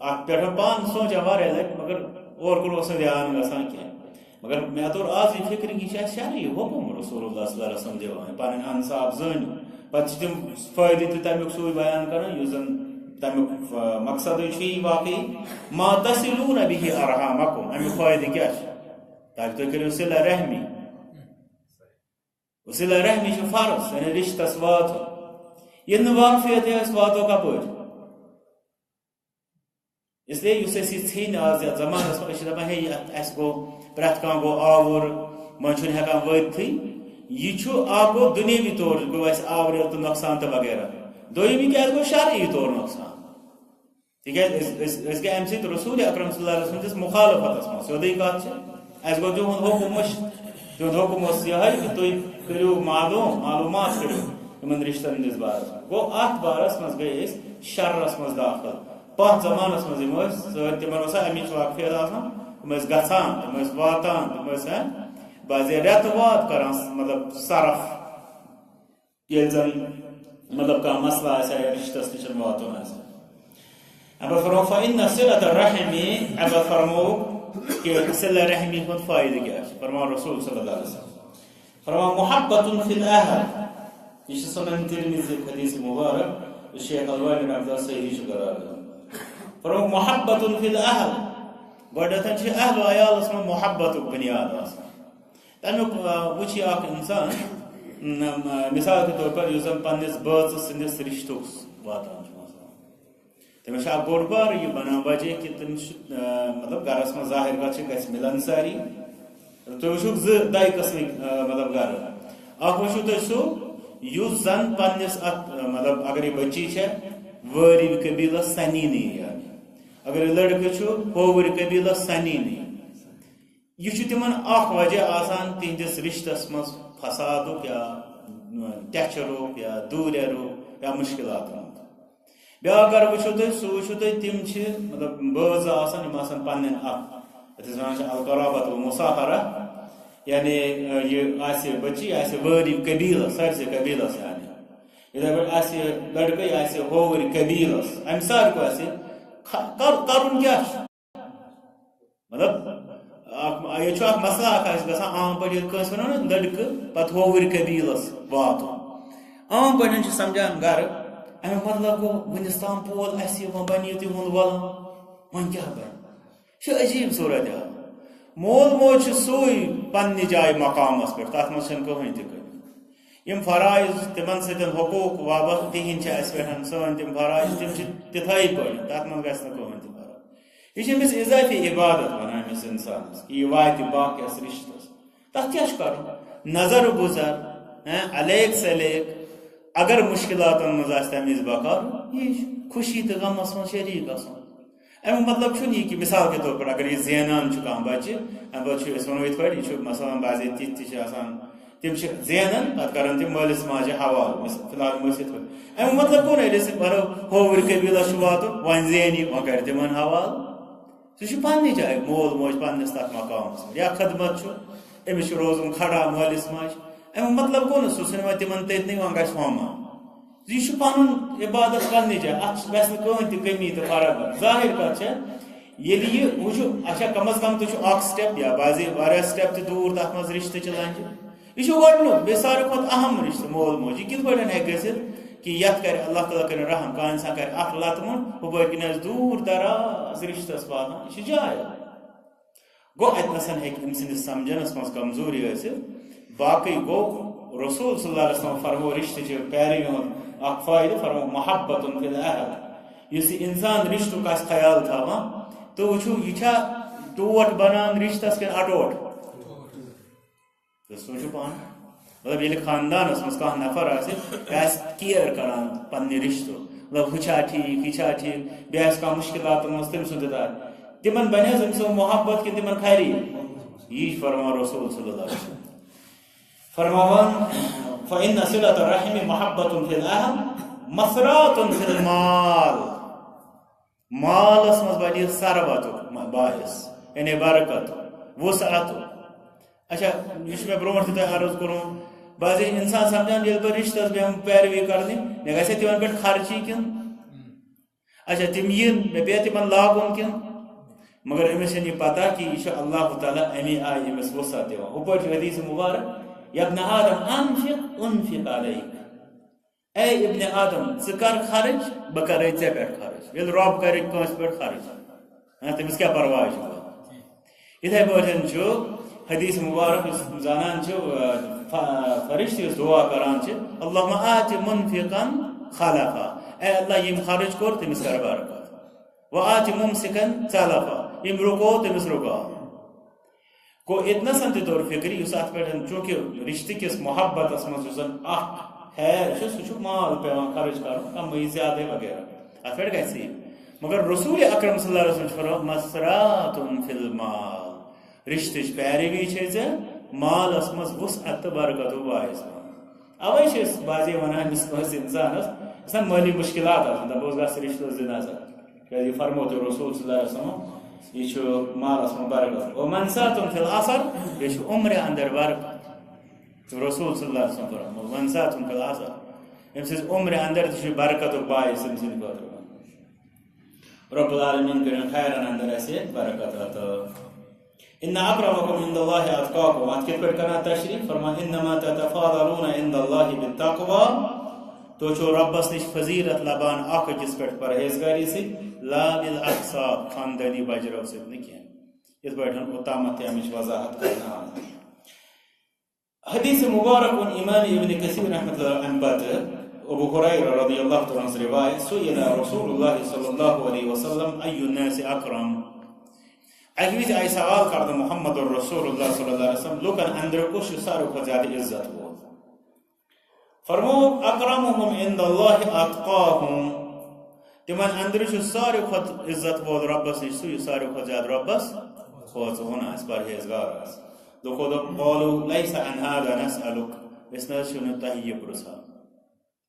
اتھ پٮ۪ٹھ پانہٕ سونٛچان واریاہ لٹہِ مگر اورٕ کُن اوس نہٕ دھیان گژھان کینٛہہ مگر مےٚ توٚر آز یہِ فکرِ یہِ چھُ اسہِ شرعی حُکم رسول اللہ صلی اللہ علیہ وسلم دِوان پنٕنۍ انساب زٲنِو. پتہٕ چھِ تِم فٲیدٕ تہِ تمیُک سُے بیان کران یُس زن تمیک مقصد واقعی ما تصلون به ارحامکم امیک فائدہ کیا تاکہ تھی کرو صلہ رحمی صلہ رحمی فرض یعنی رشتس واتو یہ واقفیت ہے واتو کپر اس لیے اس ژھین آز یتھ زمانس منٛز دپان ہے اس گو پرٛٮ۪تھ کانٛہہ گو آوُر وۄنۍ چھُنہٕ ہٮ۪کان وٲتتھٕے یہ اکھ گو دنیوی طور گو اسہِ آوریر تو نقصان تو وغیرہ دویمی کیا گو شرعی طور نقصان تکیاز گٔے امہِ سۭتۍ رسول اکرم صلی اللہ علیہ وسلم سٕنٛدِس مخالفتس منٛز سیودٕے کتھ چھِ اسہِ گوٚو تِہُنٛد حکم تِہُنٛد حکم اوس یِہوٚے کہِ تُہۍ کٔرِو معلوٗمات کٔرِو یِمن رشتن ہٕنٛدِس بارس منٛز گوٚو اتھ بارس منٛز گٔے أسۍ شرس منٛز داخل پتھ زمانس منٛز یِم ٲسۍ سٲری تِمن اوسا امِچ واقفیت آسان تِم ٲسۍ گژھان تِم ٲسۍ واتان تِم ٲسۍ بعضے رٮ۪تہٕ واد کران مطلب صرف ییٚلہِ زن مطلب کانٛہہ مسلہٕ آسہِ ہا یا رشتس نِش واتُن آسہِ اب فرمو فإن صلة الرحم اب فرمو کہ صلہ رحمی ہُنٛد فٲیدٕ کیٛاہ چھُ فرماو رسول صلی اللہ علیہ وسلم فرماو محبة فی الأهل یہ چھُ سنن ترمذی حدیث مبارک شیخ البانی رحمۃ اللہ صحیح چھُ قرار دِوان فرماو محبة فی الأهل گۄڈنیتھ چھِ اہل و عیالس منٛز محبتُک بنیاد آسان تمیُک وٕچھِ اکھ انسان مثال کے طور پر یُس زن پننس بٲژ سٕنٛدِس رشتُک واتان چھُ تمس اکھ بوٚڑ بار یہ بنان وجہ کہ تمس مطلب گرس من ظاہر کتھ گژھِ ملن ساری تُہۍ وٕچھِو زٕ دۄیہِ قٕسمٕکۍ مطلب گرٕ اکھ وٕچھِو تُہۍ سُہ یُس زن پننس اتھ مطلب اگر یہ بچی چھِ وٲرِو قبیلس سنی نی اگر یہ لڑکہٕ چھُ ہووٕرۍ قبیلس سنی نی یہ چھُ تِمن اکھ وجہ آسان تہنٛدِس رشتس منٛز فسادُک یا ٹیچرُک یا دوٗریرُک یا مُشکلات بیاکھ اگر وٕچھِو تُہۍ سُہ وٕچھِو تُہۍ تِم چھِ مطلب بٲژ آسان یِم آسان پننٮ۪ن اکھ یتھ أسۍ وَنان چھِ القرابۃ والمصاہرہ یعنی یہ آسہِ بچی آسہِ وٲرِو قبیلس سٲرسٕے قبیلس یعنی یِتھے پٲٹھۍ آسہِ لڑکہٕ یہِ آسہِ ہووٕرۍ قبیلس امہِ سارِوٕے کھۄتہٕ آسہِ کرُن کیٛاہ چھُ مطلب یہ چھُ اکھ مسئلہ اکھ آسہِ گژھان عام پٲٹھۍ ییٚلہِ کٲنٛسہِ وَنو نا لڑکہٕ پتہٕ ہووٕرۍ قبیلس واتُن عام پٲٹھۍ چھِ سمجھان گرٕ امیُک مطلب گوٚو وُنِس تام پول اسہِ وۄنۍ بنیو تِہُنٛد وَلُن وۄنۍ کیٛاہ بنہِ یہِ چھُ عجیٖب صوٗرت حال مول موج چھُ سُے پننہِ جایہِ مقامس پٮ۪ٹھ تتھ منٛز چھنہٕ کٕہٕنۍ تہِ کٔمی یِم فرٲیض تِمن سۭتۍ حقوٗق وابستہٕ تِہنٛدۍ چھِ اسہِ پٮ۪ٹھ سٲنۍ تِم فرٲیض تِم چھِ تِتھٕے پٲٹھۍ تتھ منٛز گژھِ نہٕ کٕہٕنۍ تہِ فرق یہ چھِ أمِس اضٲفی عبادت ونان أمِس انسانس کہ یہِ واتہِ باقیس رشتس تتھ کیٛاہ چھُ کرُن نظر گُزر علیک سلیک اگر مشکلاتن منٛز آسہِ تمِچ بقا یہ خوشی تہٕ غمس منٛز شریٖک گژھُن امیُک مطلب چھُنہٕ یہِ کہِ مثال کے طور پر اگر یہِ زینان چھُ کانٛہہ بچہِ امہِ پتہٕ چھُ أسۍ ونو یِتھ پٲٹھۍ یہِ چھُ مثلاً بعضے تِتھۍ تہِ چھِ آسان تِم چھِ زینان پتہٕ کران تِم مٲلِس ماجہِ حوالہٕ فی الحال ٲسۍ یِتھ پٲٹھۍ امیُک مطلب گوٚو نہٕ ییٚلہِ أسۍ ونو ہووٕرۍ قبیلس چھُ واتُن وۄنۍ زینہِ یہِ وۄنۍ کرِ تِمن حوالہٕ سُہ چھُ پننہِ جایہِ مول موج پننِس تتھ مقامس پٮ۪ٹھ یا خدمت چھُ أمِس چھُ روزُن کھڑا مٲلِس ماجہِ امیُک مطلب گوٚو نہٕ سُہ ژھٕنہِ وۄنۍ تِمن تٔتنٕے وۄنۍ گژھِ ہومان یہ چھُ پنُن عبادت پننہِ جایہِ اتھ گژھِ نہٕ کٕہٕنۍ تہِ کٔمی تہٕ فرق ظٲہر کتھ چھےٚ ییٚلہِ یہِ وٕچھِو اچھا کم از کم تہِ چھُ اکھ سٹیپ یا بعضے واریاہ سٹیپ تہِ دوٗر تتھ منٛز رشتٕچہِ لنجہِ یہ چھُ گۄڈنیُک بیٚیہِ ساروی کھۄتہٕ اہم رشتہٕ مول موج یہِ کِتھ پٲٹھۍ ہیٚکہِ گٔژھِتھ کہ یتھ کرِ اللہ تعالیٰ کٔرِنۍ رحم کانٛہہ انسان کرِ اکھ لتمُن ہُپٲرۍ کِنۍ آسہِ دوٗر دراز رشتس واتان یہِ چھِ جاے گوٚو اتنسن ہیٚکہِ أمۍ سٕنٛدِس سمجھنس منٛز کمزوری ٲسِتھ باقٕے گوٚو رسول صلی اللہ علیہ وسلم فرمو رشتٕچہِ پیروی ہُنٛد اکھ فٲیدٕ فرمو محبت فی الأهل یُس یہِ انسان رشتُک آسہِ خیال تھاوان تہٕ وٕچھِو یہِ چھا ٹوٹھ بنان رشتس کِنہٕ اٹوٹ تُہۍ سوٗنٛچِو پانہٕ مطلب ییٚلہِ خاندانس منٛز کانٛہہ نفر آسہِ یہِ آسہِ کِیر کران پننہِ رشتُک مطلب ہُہ چھا ٹھیٖک یہِ چھا ٹھیٖک بیٚیہِ آسہِ کانٛہہ مُشکلاتن منٛز تٔمۍ سُنٛد تہِ تِمن بنہِ حظ أمۍ سُنٛد محبت کِنہٕ تِمن خیری یی چھُ فرمان رسول صلی اللہ علیہ وسلم فرماوان فإن صلة الرحم محبة في الأهل مسرات في المال مالس مز بنی ثروتُک باعث یعنی برکت وسعتُک اچھا یہ مےٚ برونٛٹھ تہِ تۄہہِ عرض کوٚرمُت بعضے انسان سمجھان ییٚلہِ بہٕ رشتس بیٚہمہٕ پیروی کرنہِ مےٚ گژھِ تِمن پٮ۪ٹھ خرچی کِنہٕ اچھا تِم یِن مےٚ پیٚیہِ تِمن لاگُن کِنہٕ مگر أمِس چھنہٕ یہِ پتہ کہِ یہِ چھُ اللہ تعالیٰ امی آیہِ أمِس وسعت دِوان ہُپٲرۍ چھُ حدیث مبارک یا ابن آدم انفق انفق علیک اے ابن آدم ژٕ کر خرچ بہٕ کرے ژےٚ پٮ۪ٹھ خرچ ییٚلہِ رۄب کرِ کٲنٛسہِ پٮ۪ٹھ خرچ تٔمِس کیٛاہ پرواے چھُ یِتھے پٲٹھۍ چھُ حدیث مبارک یُس زانان چھِ فرشتہٕ یُس دعا کران چھِ اللہُمَّ آتِ مُنفِقًا خلفا اے اللہ یِم خرچ کوٚر تٔمِس کر برکت وَ آتِ مُمسِکًا ژلفا یِم رُکو تٔمِس رُکاو گوٚو اتنسن تہِ توٚر فِکرِ یُس اتھ پٮ۪ٹھ چوٗنٛکہِ رشتہٕ کِس محبتس منٛز یُس زن اکھ خیر چھُ سُہ چھُ مال پیوان خرچ کرُن کمٕے زیادٕ وغیرہ اتھ پٮ۪ٹھ گژھِ یہِ مگر رسول اکرم صلی اللہ علیہ وسلم چھُ فرماوان مسراتُن فی المال رشتٕچ پیروی چھے ژےٚ مالس منٛز وسعت تہٕ برکتُک باعث اوے چھِ أسۍ بعضے ونان أمِس کٲنٛسہِ انسانس آسان مٲلی مُشکلات آسان دپوس گژھ رشتس دِ نظر کیٛازِ یہِ فرمو تۄہہِ رسول صلی اللہ علیہ وسلم یہ چھُ مالس منٛز برکت ومنساتُن فی العصر بیٚیہِ چھُ عمرِ اندر برکت رسول صلی اللہ علیہ وسلم فرمو ومنساتُن فی العصر أمۍ سٕنٛز عمرِ اندر تہِ چھُ برکتُک باعث أمۍ سٕنٛدِ خٲطرٕ رب العالمین کٔرِنۍ خیرن اندر اسہِ برکت عطا ان اکرمکم عند اللہ اتقاکم اتھ کِتھ پٲٹھۍ کران تشریح فرمان انما تتفاضلون عند اللہ بالتقوى تو چھو ربس نش فضیلت لبان اکھ أکِس پٮ۪ٹھ پرہیزگاری سۭتۍ لا بالاحساب خاندٲنی بجرو سۭتۍ نہٕ کینٛہہ یِتھ پٲٹھۍ اوٚتامتھ تہِ امِچ وضاحت کرنہٕ آمٕژ حدیث مبارک امام ابن کثیر رحمۃ اللہ عنہ پتہٕ ابو ہریرہ رضی اللہ تعالیٰ عنہ روایت سئل رسول اللہ صلی اللہ علیہ وسلم ای الناس اکرم اکہ وز آئی سوال کرنے محمد رسول اللہ صلی اللہ علیہ وسلم لوکن اندر کس ساروی کھۄتہٕ زیادٕ عزت وول فرمو اکرمہم عند اللہ اتقاہم تمن اندر چھُ ساروی کھۄتہٕ عزت وول ربس نش سُہ یُس ساروی کھۄتہٕ زیادٕ ربس کھوژوُن آسہِ پرہیزگار آسہِ دوٚپُکھ دوٚپ قالوا لیس عن هذا نسألک أسۍ نہ حظ چھِنہٕ تۄہہِ یہِ پرژھان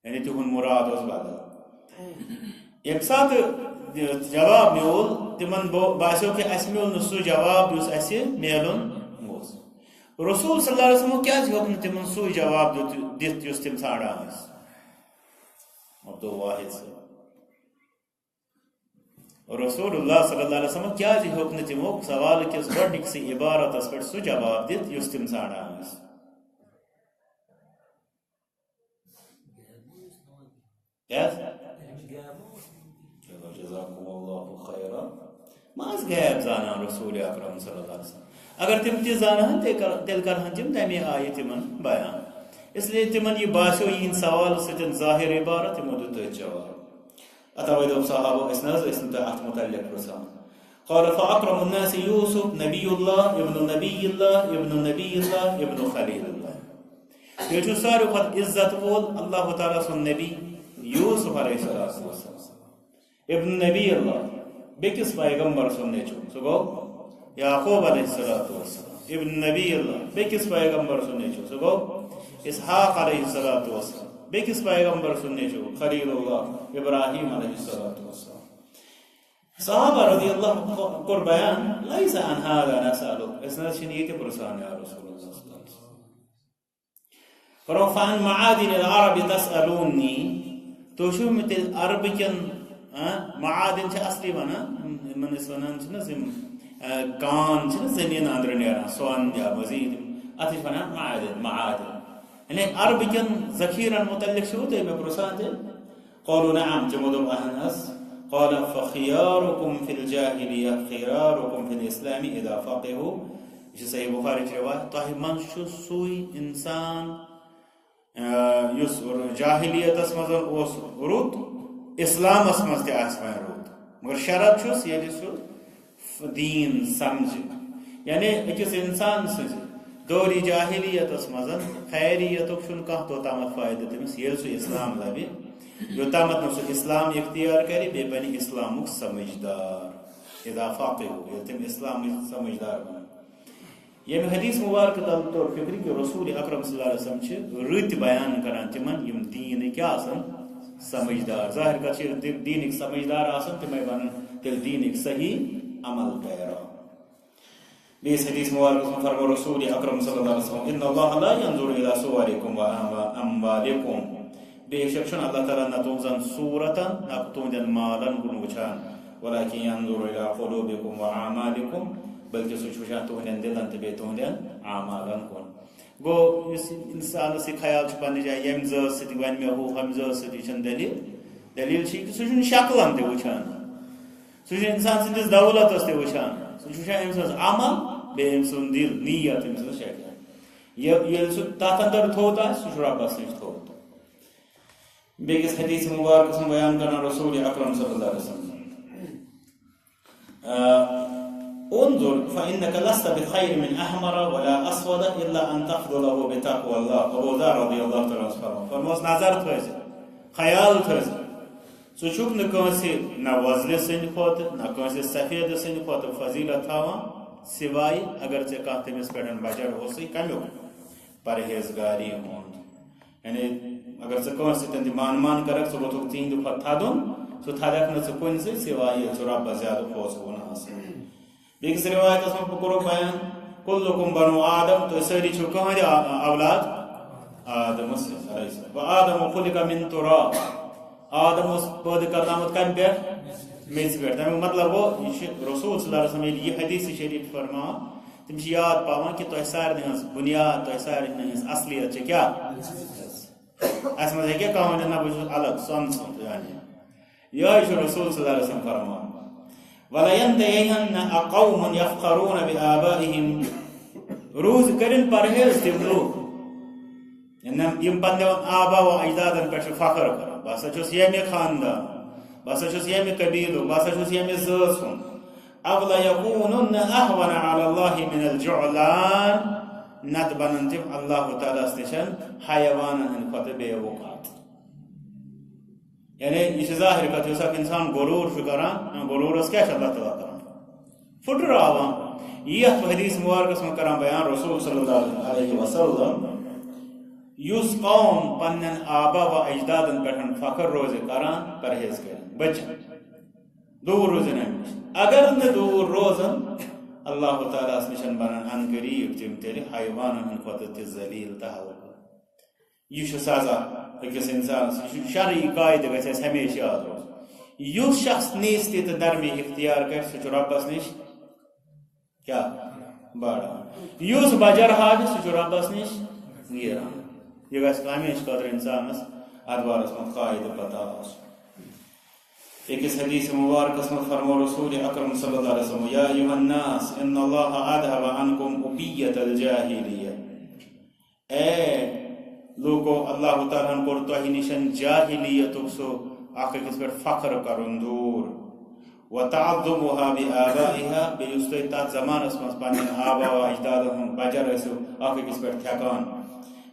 یعنی تِہُنٛد مُراد اوس بدل ییٚمہِ ساتہٕ جواب میوٗل تِمن باسیو کہِ اَسہِ میوٗل نہٕ سُہ جواب یُس اَسہِ میلُن اوس رسول صلی اللہ علیہ وسلم کیٛازِ ہیوٚک نہٕ تِمن سُے جواب دِتھ یُس تِم ژھانڈان ٲسۍ عبدالواحد صٲب رسول اللہ صلی اللہ علیہ وسلم کیٛازِ ہیوٚک نہٕ تِمو سوال کِس گۄڈنِکسٕے عبارتس پٮ۪ٹھ سُہ جواب دِتھ یُس تِم ژھانڈان ٲسۍ جزاکم اللہ خیرا ما غیب زانان رسول اکرم صلی اللہ علیہ وسلم اگر تم تہِ زانہن تیٚلہِ کرہن تِم تمے آیہِ تِمن بیان اس لیے تِمن یہِ باسیو یِہنٛدِ سوال سۭتۍ ظاہر عبارت تِمو دیُت تٔتھۍ جواب اتوے دوٚپ صحابہ أسۍ نہ حظ ٲسۍ نہٕ تۄہہِ اتھ متعلق پرژھان قال فاکرم الناس یوسف نبی اللہ ابن نبی اللہ ابن نبی اللہ ابن خلیل اللہ بیٚیہِ چھُ ساروی کھۄتہٕ عزت وول اللہ تعالیٰ سُنٛد نبی یوسف علیہ السلام ابن نبی اللہ بیٚکِس پیغمبر سُنٛد نیٚچوٗ سُہ گوٚو یعقوب علیہ السلام ابن نبی اللہ بیٚکِس پیغمبر سُنٛد نیٚچوٗ سُہ گوٚو اسحاق علیہ السلام بیٚکِس پیغمبر سُنٛد نیٚچوٗ خلیل اللہ ابراہیم علیہ السلام صحابہ رضی اللہ کوٚر بیان لیس عن هذا نسألک أسۍ نہ حظ چھِنہٕ یہِ تہِ پرژھان یا رسول اللہ صلی اللہ علیہ وسلم فرمو فعن معادن العرب تسألونی تُہۍ چھِو مےٚ تیٚلہِ عربہٕ کٮ۪ن معادن چھِ اصلی ونان یِمن أسۍ ونان چھِ نہ حظ یِم کان چھِ نہ زٔمیٖن اندرٕ نیران سۄن یا مزیٖد اتھ چھِ ونان معادن یعنی عربہٕ کٮ۪ن ذخیرن متعلق چھِوٕ تُہۍ مےٚ پرژھان تیٚلہِ قالوا نعم تِمو دوٚپ اہن حظ قال فخياركم في الجاهلية خياركم في الإسلام إذا فقهوا یہ چھِ صحیح بخاری چہِ روایت تۄہہِ منٛز چھُ سُے انسان یُس جاہلیتس منٛز اوس رُت اسلامس منٛز تہِ آسہِ وۄنۍ رُت مگر شرط چھُس ییٚلہِ سُہ دیٖن سمجھِ یعنی أکِس انسان سٕنٛزِ دورِ جاہلیتس منٛز خیریتُک چھُنہٕ کانٛہہ توٚتامتھ فٲیدٕ تٔمِس ییٚلہِ سُہ اسلام لبہِ یوٚتامتھ نہٕ سُہ اسلام اختیار کرِ بیٚیہِ بنہِ اسلامُک سمجھدار اذا فقہوا ییٚلہِ تِم اسلامٕکۍ سمجھدار بنن ییٚمہِ حدیث مبارکہٕ تل طور فکرِ کہ رسول اکرم صلی اللہ علیہ وسلم چھِ رٕتۍ بیان کران تِمن یِم دیٖنٕکۍ آسن سمجھدار ظاہر کتھ چھِ دیٖنٕکۍ سمجھدار آسن تِمے بنن تیٚلہِ دیٖنٕکۍ صحیح عمل پیرا بیٚیِس حدیث مبارکس منٛز فرمو رسول اکرم صلی اللہ علیہ وسلم ان اللہ لا ينظر الى صورکم واموالکم بے شک چھُنہٕ اللہ تعالیٰ نہ تُہنٛزن صوٗرتن نہ تُہنٛدٮ۪ن مالن کُن وٕچھان ولكن ينظر الى قلوبکم واعمالکم بلکہ سُہ چھُ وٕچھان تُہنٛدٮ۪ن دِلن تہٕ بیٚیہِ تُہنٛدٮ۪ن اعمالن کُن گو انسان سے خیال پنہ جائے یم ذات ست ون مے ہو ہم ذات ست یہ دلیل دلیل کہ سہ شکلن تہ وچھان سہ انسان سندس دولتس تہ وچھان سہ وچھان أمۍ سٕنٛز عمل بیٚیہِ أمۍ سُنٛد دل نیت أمۍ سٕنٛز شکل ییٚلہِ سُہ تتھ اندر تھوٚوت آسہِ سُہ چھُ رۄبس نِش تھوٚومُت بیٚکِس حدیث مبارکس منٛز بیان کران رسول اکرم صلی اللہ علیہ وسلم انظر فإنك لست بخير من أحمر ولا أسود إلا أن تفضله بتقوى الله أبو ذر رضي الله تعالى عنه فرموس نظر تھٲیزِ خیال تھٲیزِ ژٕ چھُکھ نہٕ کٲنٛسہِ نہ وۄزلہِ سٕنٛدِ کھۄتہٕ نہ کٲنٛسہِ سفید سٕنٛدِ کھۄتہٕ فضیلت تھاوان سوائے اگر ژےٚ کانٛہہ تٔمِس پٮ۪ٹھ بجر اوسُے کمیُک پرہیزگاری ہُنٛد یعنی اگر ژٕ کٲنٛسہِ سۭتۍ تہِ مان کرکھ ژٕ گوٚژھُکھ تِہنٛدِ کھۄتہٕ تھدُن سُہ تھدکھ نہٕ ژٕ کُنہِ سۭتۍ سوائے ییٚلہِ ژٕ رۄبس زیادٕ کھوژوُن آسہِ بیٚکِس روایتس منٛز بہٕ کوٚرُکھ بیان کُلُکُم بنو آدم تُہۍ سٲری چھِو کٕہٕنٛدِ اولاد آدمس علیہ السلام وآدم خلق من تراب آدم اوس پٲدٕ کرنامُت کمہِ پٮ۪ٹھ میٚژِ پٮ۪ٹھ تمیُک مطلب گوٚو یہِ چھُ رسول صلی اللہ علیہ وسلم ییٚلہِ یہِ حدیث شریف فرماوان تِم چھِ یاد پاوان کہ تۄہہِ سارنٕے ہٕنٛز بُنیاد تۄہہِ سارنٕے ہٕنٛز اصلیت چھِ کیٛاہ اَسہِ منٛز ہیٚکیٛاہ کانٛہہ ؤنِتھ نہ بہٕ چھُس الگ سۄن ژھُنٛد یعنی یِہوٚے چھُ رسول صلی اللہ علیہ وسلم فرماوان وَلَيَنْتَهِيَنَّ أَقَوْمٌ يَفْخَرُونَ بِآبَائِهِمْ روز کرن پرہیز تِم لوٗکھ یم پننٮ۪ن آبا و اجدادن پٮ۪ٹھ چھِ فخر کران بہٕ ہسا چھُس ییٚمہِ خاندان بہٕ ہسا چھُس ییٚمہِ قبیٖلُک بہٕ ہسا چھُس ییٚمہِ ذٲژ ہُنٛد أَوْلَيَكُونُنَّ أَهْوَنَ عَلَى اللَّهِ مِنَ الْجُعْلَانِ نتہٕ بنن تِم اللہ تعالیٰ ہس نِش حیوانن ہٕنٛدِ کھۄتہٕ بے وقات یعنی یہ ظاہر کتھ یُس اکھ انسان غروٗر چھُ کران غروٗرس کیٛاہ چھُ اللہ تعالیٰ کران پھُٹراوان یتھ حدیث مبارکس منٛز کران بیان رسول صلی اللہ علیہ وسلم یُس قوم پننٮ۪ن آبا و اجدادن پٮ۪ٹھ فخر روزِ کران پرہیز کرِ بچن دوٗر روزن امہِ نِش اگر نہٕ دوٗر روزن اللہ تعالیٰ ہس نِش بنن ان قریٖب تِم تیٚلہِ حیوانن ہٕنٛدِ کھۄتہٕ تہِ ذلیٖل تہٕ ہلکہٕ یہ سزا أکِس انسانس یہ شرعی قاعدٕ گژھِ اَسہِ ہمیشہ یاد روزُن یُس شخص نیٖستہِ تہٕ درمی اختیار کرِ سُہ چھُ رۄبس نِش کیٛاہ بڑان یُس بجر ہاوِ سُہ چھُ رۄبس نِش نیران یہ گژھِ ہمیشہ خٲطرٕ انسانس اتھ بارس منٛز قاعدٕ پتہ آسُن أکِس حدیث مبارکس منٛز فرمو رسول اکرم صلی اللہ علیہ وسلم یا ایھا الناس ان اللہ اذهب عنکم عبیۃ الجاہلیہ اے لوگو اللہ تعالیٰ ہن کوٚر تۄہہِ نِشن جاہلیتُک سُہ اکھ أکِس پٮ۪ٹھ فخر کرُن دوٗر وتعظمها بآبائها بیٚیہِ یُس تُہۍ تتھ زمانس منٛز پننٮ۪ن آبا و اجدادن ہُنٛد بجر ٲسِو اکھ أکِس پٮ۪ٹھ تھٮ۪کان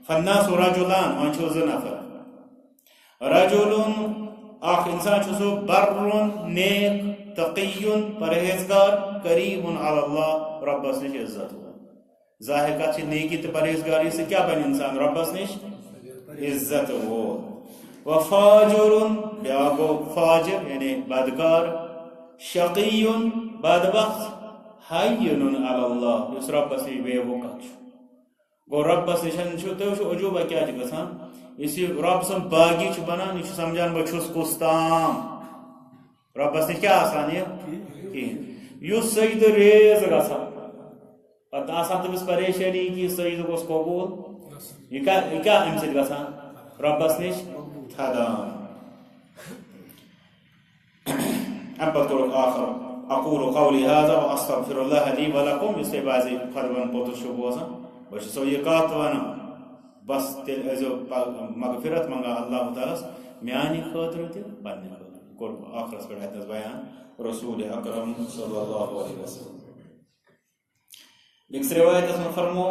فالناس رجلان وۄنۍ چھُو زٕ نفر رجلun اکھ انسان چھُ سُہ برٌ نیک تقیٌ پرہیزگار قریٖبٌ علی اللہ رۄبس نِش عزت وول ظاہر کتھ چھِ نیکی تہٕ پرہیزگاری سۭتۍ کیٛاہ بنہِ انسان رۄبس نِش عزت وول وفاجرٌ بیٛاکھ گوٚو فاجر یعنی بدکار شقیٌ بدبخت حیٌّ علی اللہ یُس رۄبس نِش بے وقت چھُ گوٚو رۄبس نِش چھُ تُہۍ وٕچھِو عجوٗبہ کیٛاہ چھُ گژھان یُس یہِ رۄب سُنٛد باغی چھُ بنان یہِ چھُ سمجھان بہٕ چھُس کُس تام رۄبس نِش کیٛاہ آسان یہِ کِہیٖنۍ یُس سجدٕ ریز گژھان پتہٕ آسان تٔمِس پریشٲنی کہِ یہِ سجدٕ گوٚژھ قبوٗل یہِ کیٛاہ امہِ سۭتۍ گژھان رۄبس نِش تھدان امہِ پتہٕ کوٚرُکھ آخر اقول قولی هذا واستغفر الله لي ولكم یُس تۄہہِ بعضے خۄطبن پوٚتُس چھُو بوزان بہٕ چھُسو یہِ کتھ ونان بس تیٚلہِ ٲسۍزیو مغفرت منگان اللہ تعالیٰ ہس میانہِ خٲطرٕ تہِ پننہِ خٲطرٕ کوٚر آخرس پٮ۪ٹھ اتنس بیان رسول اکرم صلی اللہ علیہ وسلم بیٚکِس روایتس منٛز فرمو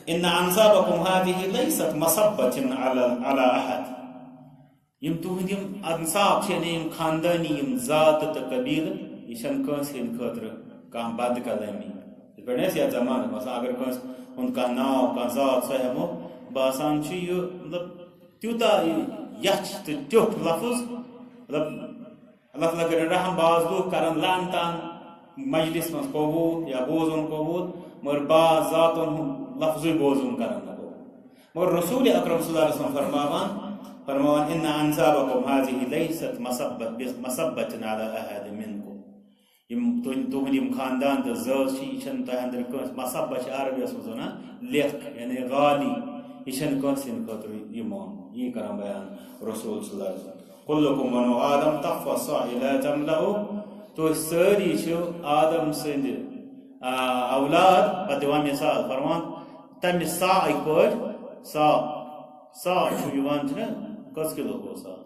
ان انسابکم هذه ليست مصبة على احد یم تُہنٛدۍ یم انصاب چھِ یعنی یم خاندٲنی یم ذات تہٕ قبیٖلہٕ یہِ چھنہٕ کٲنٛسہِ ہٕنٛدِ خٲطرٕ کانٛہہ بد کلٲمی یِتھ پٲٹھۍ ٲسۍ یتھ زمانس منٛز اگر کٲنٛسہِ ہُنٛد کانٛہہ ناو کانٛہہ ذات سۄ ہٮ۪مو باسان چھُ یہِ مطلب تیوٗتاہ یچھ تہٕ ٹیوٚٹھ لفظ مطلب اللہ تعالیٰ کٔرِنۍ رحم باز لوٗکھ کران لان تان مجلس منٛز قبوٗل یا بوزُن قبوٗل مگر بعض ذاتن ہُنٛد لفظٕے بوزُن کران نہٕ قبوٗل مگر رسول اکرم صلی اللہ علیہ وسلم فرماوان ان انسابکم هذه ليست مصبة على احد منكم تہد خاندان تو زز یہ تہ اندر کنس مصب عربیس مز ونان لکھ یعنی غالی یہ کنس ہند خاطر یہ مان یہ کران بیان رسول صلی اللہ علیہ وسلم کلکم بنو آدم تقوی الصاع لا تملؤ تو ساری آدم سند اولاد پتہ دِوان مثال فرمان تمہ صاع پہ صاع کس کلو گو صاع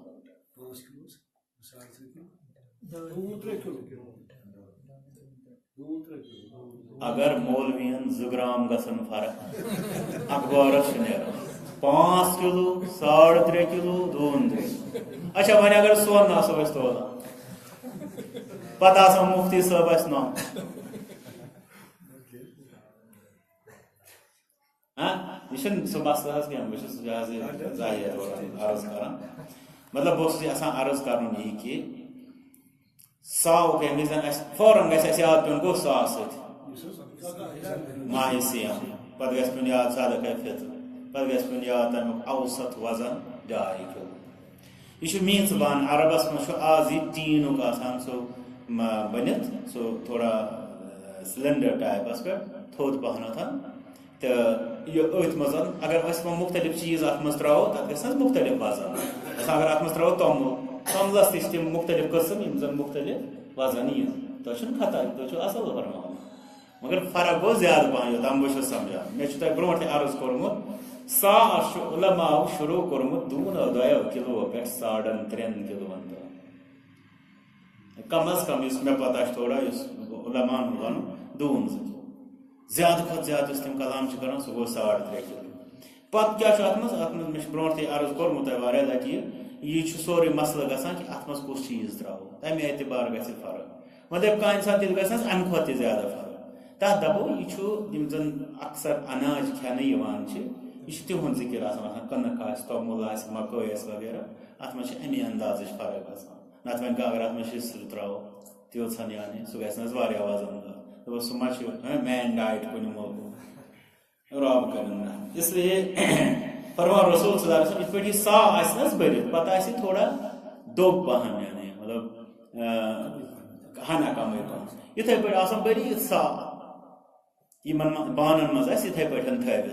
اگر مولوین 2 گرام گژھن فرق اخبارس نیران 5 کلو 3.5 کلو 2 اچھا وۄنۍ اگر سون آسو أسۍ تولان پتہ آسان مفتی صٲب آسہِ نام یہ سہ مسئلہ حظ کیا بہت ظاہر عرض کران مطلب بہت یژھان عرض کرن یہ کہ صاع ییٚمہِ وِزِ فوراً گژھِ اَسہِ یاد پیوٚن گوٚو صاع سۭتۍ ماہِ صیام پتہٕ گژھِ پیوٚن یاد صدقہ فطر پتہٕ گژھِ پیوٚن یاد تمیُک اوسط وزن 2.5 کلو یہ چھُ میٖژ بان عربس منٛز چھُ آز یہِ ٹیٖنُک آسان سُہ بٔنِتھ سُہ تھوڑا سلینڈر ٹائپس پٮ۪ٹھ تھوٚد پہنتھ تو یہ أتھۍ منٛز اگر أسۍ مختلف چیٖز اتھ منٛز ترٛاوو تتھ گژھِ نہ مختلف وزن اگر اتھ منٛز ترٛاوو توٚملس تہِ چھِ تِم مختلف قٕسم یِم زن مختلف وزن یِن تۄہہِ چھُنہٕ خطا تُہۍ چھِو اصل فرماوان مگر فرق گوٚو زیادٕ پہن یوٚتام بہٕ چھُس سمجھان مےٚ چھُ تۄہہِ برونٛٹھ تہِ عرض کوٚرمُت صاع چھُ علماءو شروع کوٚرمُت 2 کلو پٮ۪ٹھ 3.5 کلوَن تام کم از کم یُس مےٚ پتہ چھُ تھوڑا یُس علماءن ہُنٛد ونُن 2 زیادٕ کھۄتہٕ زیادٕ یُس تِم کلام چھِ کران سُہ گوٚو 3.5 کلو پتہٕ کیٛاہ چھُ اتھ منٛز مےٚ چھُ برونٛٹھ تہِ عرض کوٚرمُت تۄہہِ واریاہ لٹہِ یہ چھُ سورُے مسلہٕ گژھان کہ اتھ منٛز کُس چیٖز ترٛاوو تمہِ اعتبار گژھِ فرق مطلب کانٛہہ انسان تیٚلہِ گژھِ نس امہِ کھۄتہٕ تہِ زیادٕ فرق تتھ دپو یہ چھُ یِم زن اکثر اناج کھٮ۪نہٕ یِوان چھِ یہ چھُ تِہُنٛد ذِکر آسان کٕنٕک آسہِ توٚمُل آسہِ مکٲے آسہِ وغیرہ اتھ منٛز چھِ امی اندازٕچ فرق گژھان نتہٕ وۄنۍ اگر اتھ منٛز شِشر ترٛاوو تیٖژھن یعنی سُہ گژھِ نہ حظ واریاہ وزن دار سُہ ما چھُ مین ڈایٹ کُنہِ مُلکُک رب کرن اس لیے فرمان رسول صلی اللہ علیہ وسلم یِتھ پٲٹھۍ یہِ صاع آسہِ نہ حظ بٔرِتھ پتہٕ آسہِ تھوڑا دوٚب پہن یعنی مطلب ہنا کمٕے پہن یِتھے پٲٹھۍ آسان بٔرِتھ صاع یِمن بانن منٛز آسہِ یِتھے پٲٹھۍ تھٲوِتھ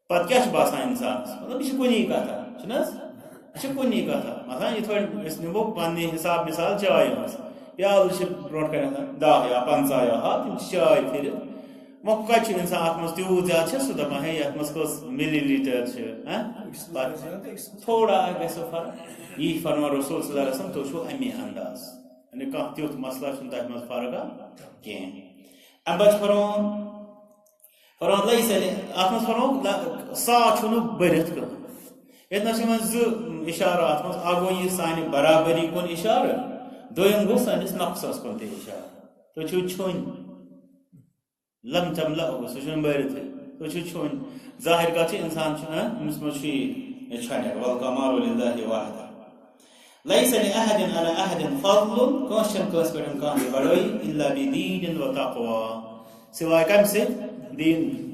پتہٕ کیٛاہ چھُ باسان انسانس مطلب یہِ چھِ کُنی کتھا چھُنہ حظ یہِ چھِ کُنی کتھا مثلاً یِتھ پٲٹھۍ أسۍ نِمو پننہِ حساب مثال چایہِ ہٕنٛز پیالہٕ چھِ برونٛٹھ کنہِ 10 یا 15 یا ہتھ تِم چھِ چاے پھِرِتھ وۄنۍ کتہِ چھُ انسان اتھ منٛز تیوٗت زیادٕ چھِ سُہ دپان ہے یتھ منٛز کٔژ ملی لیٖٹر چھِ تھوڑا گژھِ فرق یی فرمان رسول صلی اللہ علیہ وسلم تُہۍ چھُو امی انداز یعنی کانٛہہ تیُتھ مسلہٕ چھُنہٕ تتھ منٛز فرقا کینٛہہ امہِ پتہٕ چھُ فرمان ليس اتھ منٛز فرمو صاع چھُنہٕ بٔرِتھ کٕہٕنۍ ییٚتہِ چھِ یِوان 2 اشارٕ اتھ منٛز اکھ گوٚو یہِ سانہِ برابری کُن اشارٕ دوٚیِم گوٚو سٲنِس نقصس کُن تہِ اشارٕ تُہۍ چھِو چھوٚنۍ لم تملأ سُہ چھُنہٕ بٔرِتھٕے تُہۍ چھِو چھوٚنۍ ظاہر کتھ چھِ انسان چھُ أمِس منٛز چھُ یہِ چھۄنہِ والکمال للہ وحدہ ليس لأحد على أحد فضل کٲنٛسہِ چھَنہٕ کٲنٛسہِ پٮ۪ٹھ کانٛہہ بڑٲیی إلا بدین وتقوى سوائے کمہِ سۭتۍ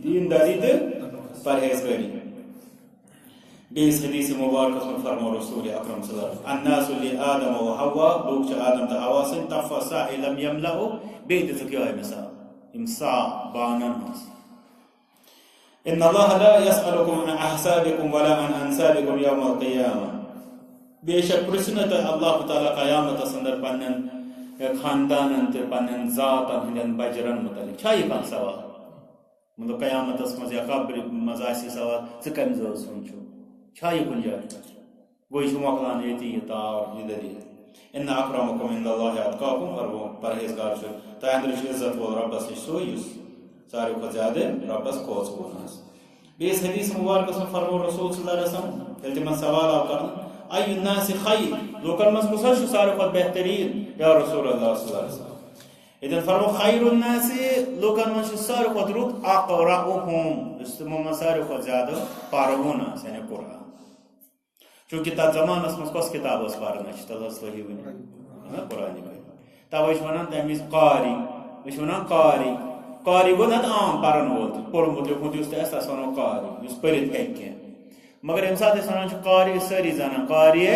دینداری تہٕ پرہیزگٲری بیٚیِس حدیث مبارکس منٛز فرمو رسول اکرم صلی اللہ علیہ وسلم الناس لآدم وحوا لوٗکھ چھِ آدم تہٕ حوا سٕنٛدۍ تقوى الصاع لم يملأ بیٚیہِ دِژٕکھ یِہوٚے مثال یِم صاع بانن ہٕنٛز ان اللہ لا يسألكم عن احسابكم ولا عن انسابكم يوم القيامة بے شک پرژھِ نہٕ تۄہہِ اللہ تعالیٰ قیامتس اندر پننٮ۪ن خاندانن تہٕ پننٮ۪ن ذاتن ہٕنٛدٮ۪ن بجرن متعلق چھا یہِ کانٛہہ سوال مطلب قیامتس منٛز یا قبرِ منٛز آسہِ سوال ژٕ کمہِ زٲژ ہُنٛد چھا یہِ کُنہِ جایہِ گوٚو یہِ چھُ مۄکلان ییٚتی یہِ تار یہِ دٔلیٖل ان اکرمکم عند اللہ اتقاکم پرہیزگار چھُ تۄہہِ اندر چھُ عزت وول رۄبس نِش سُے یُس ساروی کھۄتہٕ زیادٕ رۄبس کھوژوُن آسہِ بیٚیِس حدیث مبارکس منٛز فرمو رسول صلی اللہ علیہ وسلم ییٚلہِ تِمن سوال آو کرنہٕ اَیُّ الناس خیر لوٗکن منٛز کُس حظ چھُ ساروی کھۄتہٕ بہتریٖن یا رسول اللہ صلی اللہ علیہ وسلم ییٚتٮ۪ن فرمو خیر الناس لوٗکن منٛز چھُ ساروی کھۄتہٕ رُت اقرأُہُم یُس تِمو منٛز ساروی کھۄتہٕ زیادٕ پروُن آسہِ یعنی قرآن چوٗنٛکہِ تتھ زمانس منٛز کۄس کِتاب ٲس پران اَسہِ چھِ تتھ ٲس صحیح ؤنِتھ قرآنِ کریم توے چھِ ونان تمہِ وِزِ قاری أسۍ چھِ ونان قاری گوٚو نتہٕ عام پرن وول تہِ پوٚرمُت لیوٗکھمُت یُس تہِ آسہِ تس ونو قاری یُس پٔرِتھ ہیٚکہِ کینٛہہ مگر ییٚمہِ ساتہٕ أسۍ ونان چھِ قاری أسۍ سٲری زانان قاری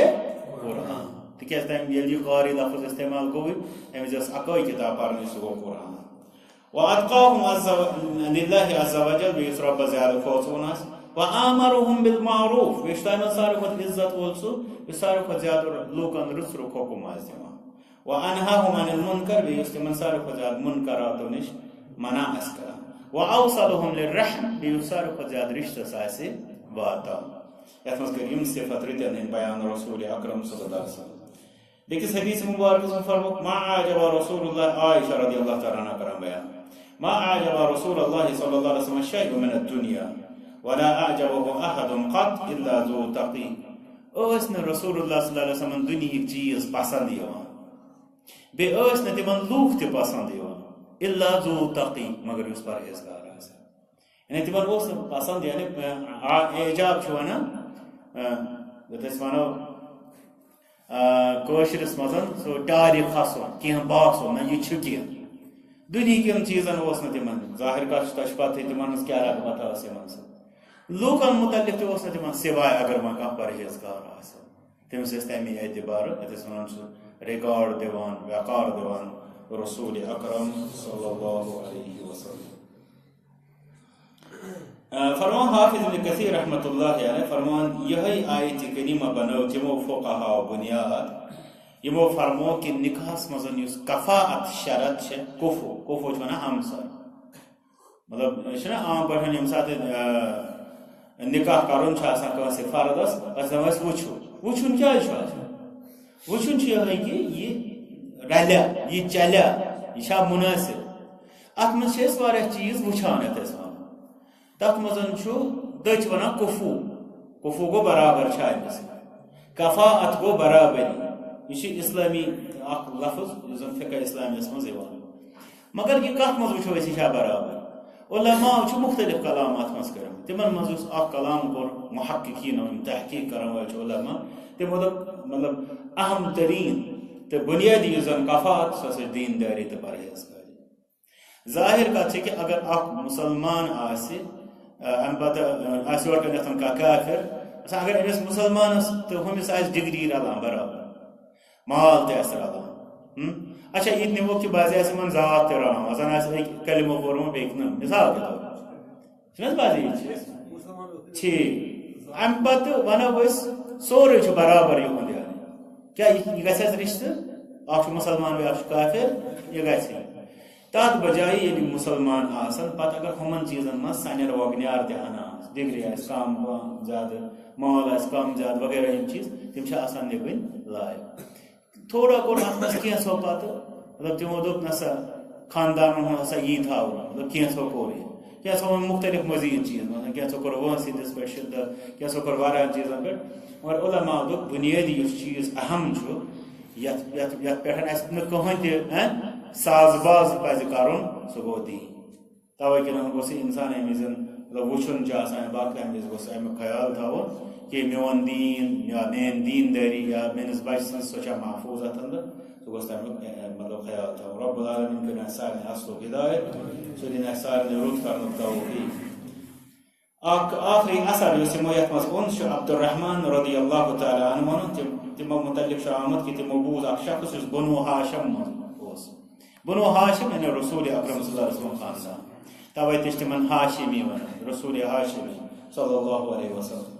قرآن تکیاز تم یل یہ قاری لفظ استعمال گوی امز اس اکوئی کتاب پرنی سو گو قرآن واتقاهم لله عز وجل بیس رب زیادہ کھوچوناس وآمرهم بالمعروف بیشتائم سارے خود عزت ولسو بسارے خود زیادہ لوکان رسر حکم آز دیوان وانهاهم عن المنکر بیس تمن سارے خود زیادہ منکراتو نش منع اس کرا واوصلهم للرحم بیس سارے خود زیادہ رشتہ سائے واتا یتمز کریم صفت رتن ان بیان رسول اکرم صلی اللہ علیہ وسلم دیکھیں حدیث مبارک میں فرمو ما عجب رسول اللہ عائشہ رضی اللہ تعالیٰ عنہ کرم بیان ما عجب رسول اللہ صلی اللہ علیہ وسلم شیء من الدنیا ولا اعجبه احد قط الا ذو تقی اس نے رسول اللہ صلی اللہ علیہ وسلم دنیا ایک چیز پسند یوان بے اس نے تمن لوگ تے پسند یوان الا ذو تقی مگر اس پرہیزگار ہے یعنی تمن اس پسند یعنی اعجاب چھو نا دس ونو کوشرس مزن سو ٹاری کھسو کی باسو نا یہ چھ کی دنیا کن چیزن اس نا تمن ظاہر کا تش پتہ تمن کیا رغبت اس من سے لوکن متعلق تو اس نا تمن سوائے اگر ما کانٛہہ پرہیزگار آسہ تمس اس تمی اعتبار اتس ونان سو ریکارڈ دیوان وقار دیوان رسول اکرم صلی اللہ علیہ وسلم فرمان حافظ ابن کثیر رحمۃ اللہ علیہ فرمان یہی آیت کریمہ بنو تمو فقہا و بنیاد یمو فرمو کہ نکاحس مزن یس کفاءت شرط چھ کفو چھ ونان ہمسر مطلب چھنا عام پٲٹھۍ ییٚمہِ ساتہٕ نکاح کرُن چھُ آسان کٲنٛسہِ فردس أسۍ دپان ٲسۍ وٕچھُن کیٛازِ چھُ آسان وٕچھُن چھُ یِہوٚے کہِ یہِ رلیا یہِ چلیا یہِ چھا مُنٲسِب اتھ منٛز چھِ أسۍ واریاہ چیٖز وٕچھان یتھ أسۍ ونو تتھ منٛز چھُ دٔچھ ونان کفو گوٚو برابر چھا أمِس کفاءت گوٚو برابری یہ اسلامی اخ لفظ یُس زن فقہ اسلامیس منٛز یِوان مگر یہ کتھ منٛز وٕچھو أسۍ یہِ چھا برابر علماء چھِ مختلف کلام اتھ منٛز کٔرمٕتۍ تِمن منٛز یُس اکھ کلام کوٚر محققیٖنو یِم تحقیٖق کرن وٲلۍ چھِ علماء تِمو دوٚپ مطلب اہم ترین تہٕ بُنیٲدی یُس زن کفاءت سۄ ہسا دیندٲری تہٕ پرہیزگٲری ظاہر کتھ چھِ کہِ اگر اکھ مسلمان آسہِ امہِ پتہٕ آسہِ یورٕ کٔنٮ۪تھ کانٛہہ کافر اگر أمِس مسلمانس تہٕ ہُمِس آسہِ ڈگری رلان برابر مال تہِ آسہِ رلان اچھا یہ نمو کہ بعض ایسے من ذات تہ رلان زن آسہِ ایک کلمہ پوٚرمُت بیٚیہِ نہٕ مثال کے طور چھِنہٕ حظ بعض یہ چیٖز ٹھیٖک امہِ پتہٕ ونو أسۍ سورُے چھُ برابر یِہُنٛد یعنی کیٛاہ یہِ گژھِ اَسہِ رِشتہٕ اکھ چھُ مسلمان بیٚیہِ اکھ چھُ کافر یہِ گژھِ تتھ بجائے ییٚلہِ مسلمان آسن پتہٕ اگر ہُمن چیٖزن منٛز سنیر وۄگنیار تہِ انان ڈگری آسہِ کم زیادٕ مال آسہِ کم زیادٕ وغیرہ یِم چیٖز تِم چھِ آسان نِبٕنۍ لایق تھوڑا کوٚر اتھ منٛز کینٛژھو پتہٕ مطلب تِمو دوٚپ نہ سا خاندانن ہُنٛد ہسا یی تھاوُن مطلب کینٛژھو کوٚر یہِ کینٛژھو ووٚن مختلف مزیٖد چیٖز مطلب کینٛژھو کوٚر وٲنٛسہِ ہِنٛدِس پٮ۪ٹھ شِدت کینٛژھو کوٚر واریاہن چیٖزن پٮ۪ٹھ مگر علماء دوٚپ بُنیٲدی یُس چیٖز اہم چھُ یتھ پٮ۪ٹھ اسہِ نہٕ کٕہٕنۍ تہِ ساز باز پزِ کرُن سُہ گوٚو دیٖن توے کِنۍ گوٚژھ یہِ انسان امہِ وِزِ مطلب وٕچھُن چھُ آسان باقٕے امہِ وِزِ گوٚژھ امیُک خیال تھاوُن کہ میون دین یا میٲنۍ دیندٲری یا میٲنِس بچہِ سٕنٛز سۄ چھا محفوٗظ اتھ انٛدر سُہ گوٚژھ تمیُک مطلب خیال تھاوُن رۄب العالمیٖن کٔرِنۍ اسہِ سارنٕے اصلُک ہدایت سُہ دِنۍ اسہِ سارنٕے رُت کرنُک توفیٖق اکھ آخری اثر یُس یِمو یتھ منٛز اوٚن چھُ عبدالرحمان رضی اللہ تعالیٰ عنہ ووٚنُن تِمو متعلق چھُ آمُت کہ تِمو بوٗز اکھ شخص یُس بنو ہاشم منٛز اوس بنو ہاشم یعنی رسول اکرم صلی اللہ علیہ وسلم خاندان توے تہِ چھِ تِمن ہاشمی ونان رسول ہاشمی صلی اللہ علیہ وسلم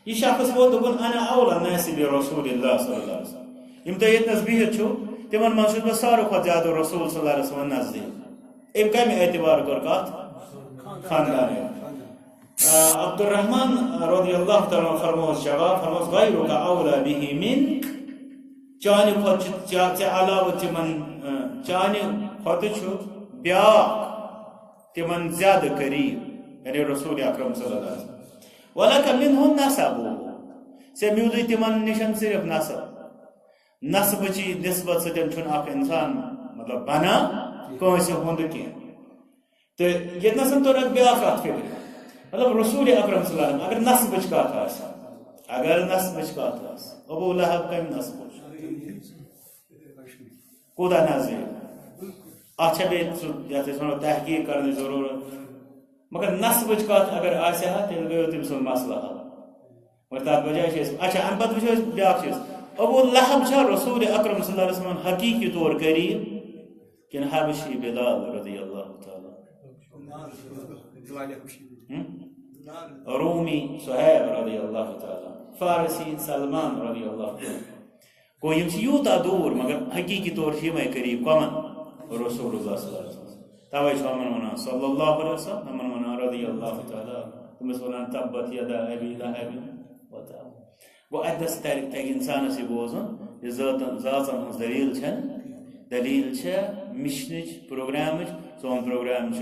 یہ شخص ووت دوٚپُن انا اول الناس برسول اللہ صلی اللہ علیہ وسلم یم تُہۍ ییٚتنس بِہِتھ چھِو تِمن منٛز چھُس بہٕ ساروی کھۄتہٕ زیادٕ رسول صلی اللہ علیہ وسلم نزدیٖک أمۍ کمہِ اعتبار کٔر کتھ خاندان عبدالرحمان رضی اللہ تعالیٰ فرموس جواب فرموس غیرک اولا به منک چانہِ کھۄتہٕ چھُ ژےٚ علاوٕ تِمن چانہِ کھۄتہٕ چھُ بیٛاکھ تِمن زیادٕ قریٖب یعنی رسول اکرم صلی اللہ علیہ وسلم ولک منہُ نسب ژےٚ میوٗلٕے تِمن نِشن صرف نسبٕچی نسبت سۭتۍ چھُنہٕ اکھ انسان مطلب بنان کٲنٛسہِ ہُنٛد کینٛہہ تہٕ ییٚتنس توٚر اکھ بیٛاکھ کتھ فکرِ مطلب رسول اکرم صلی اللہ علیہ وسلم اگر نسبٕچ کتھ آسہِ ابو لہب کمہِ نسبٕچ کوٗتاہ نزدیٖک اتھ چھےٚ بیٚیہِ سُہ یتھ أسۍ ونو تحقیٖق کرنٕچ ضروٗرت مگر نسبٕچ کتھ اگر آسہِ ہا تیٚلہِ گٔیو تٔمۍ سُنٛد مسلہٕ حل مگر تتھ بجایہِ چھِ أسۍ اچھا امہِ پتہٕ وٕچھو أسۍ بیٛاکھ چیٖز ابو لہب چھا رسول اکرم صلی اللہ علیہ وسلم حقیقی طور قریب کن حبشی بلال رضی اللہ تعالی رومی صہیب رضی اللہ تعالی فارسی سلمان رضی اللہ تعالی گو یم یوتا دور مگر حقیقی طور قریب کمن رسول اللہ صلی اللہ علیہ وسلم توے ونان صلی اللہ علیہ وسلم نمن ونان رضی اللہ تعالی تمس ونان تبت یدا ابی لہب وتب گو ادس تک انسانس یہ بوزن یہ ذاتن ہز دلیل دلیل مشنچ پروگرامچ سون پروگرام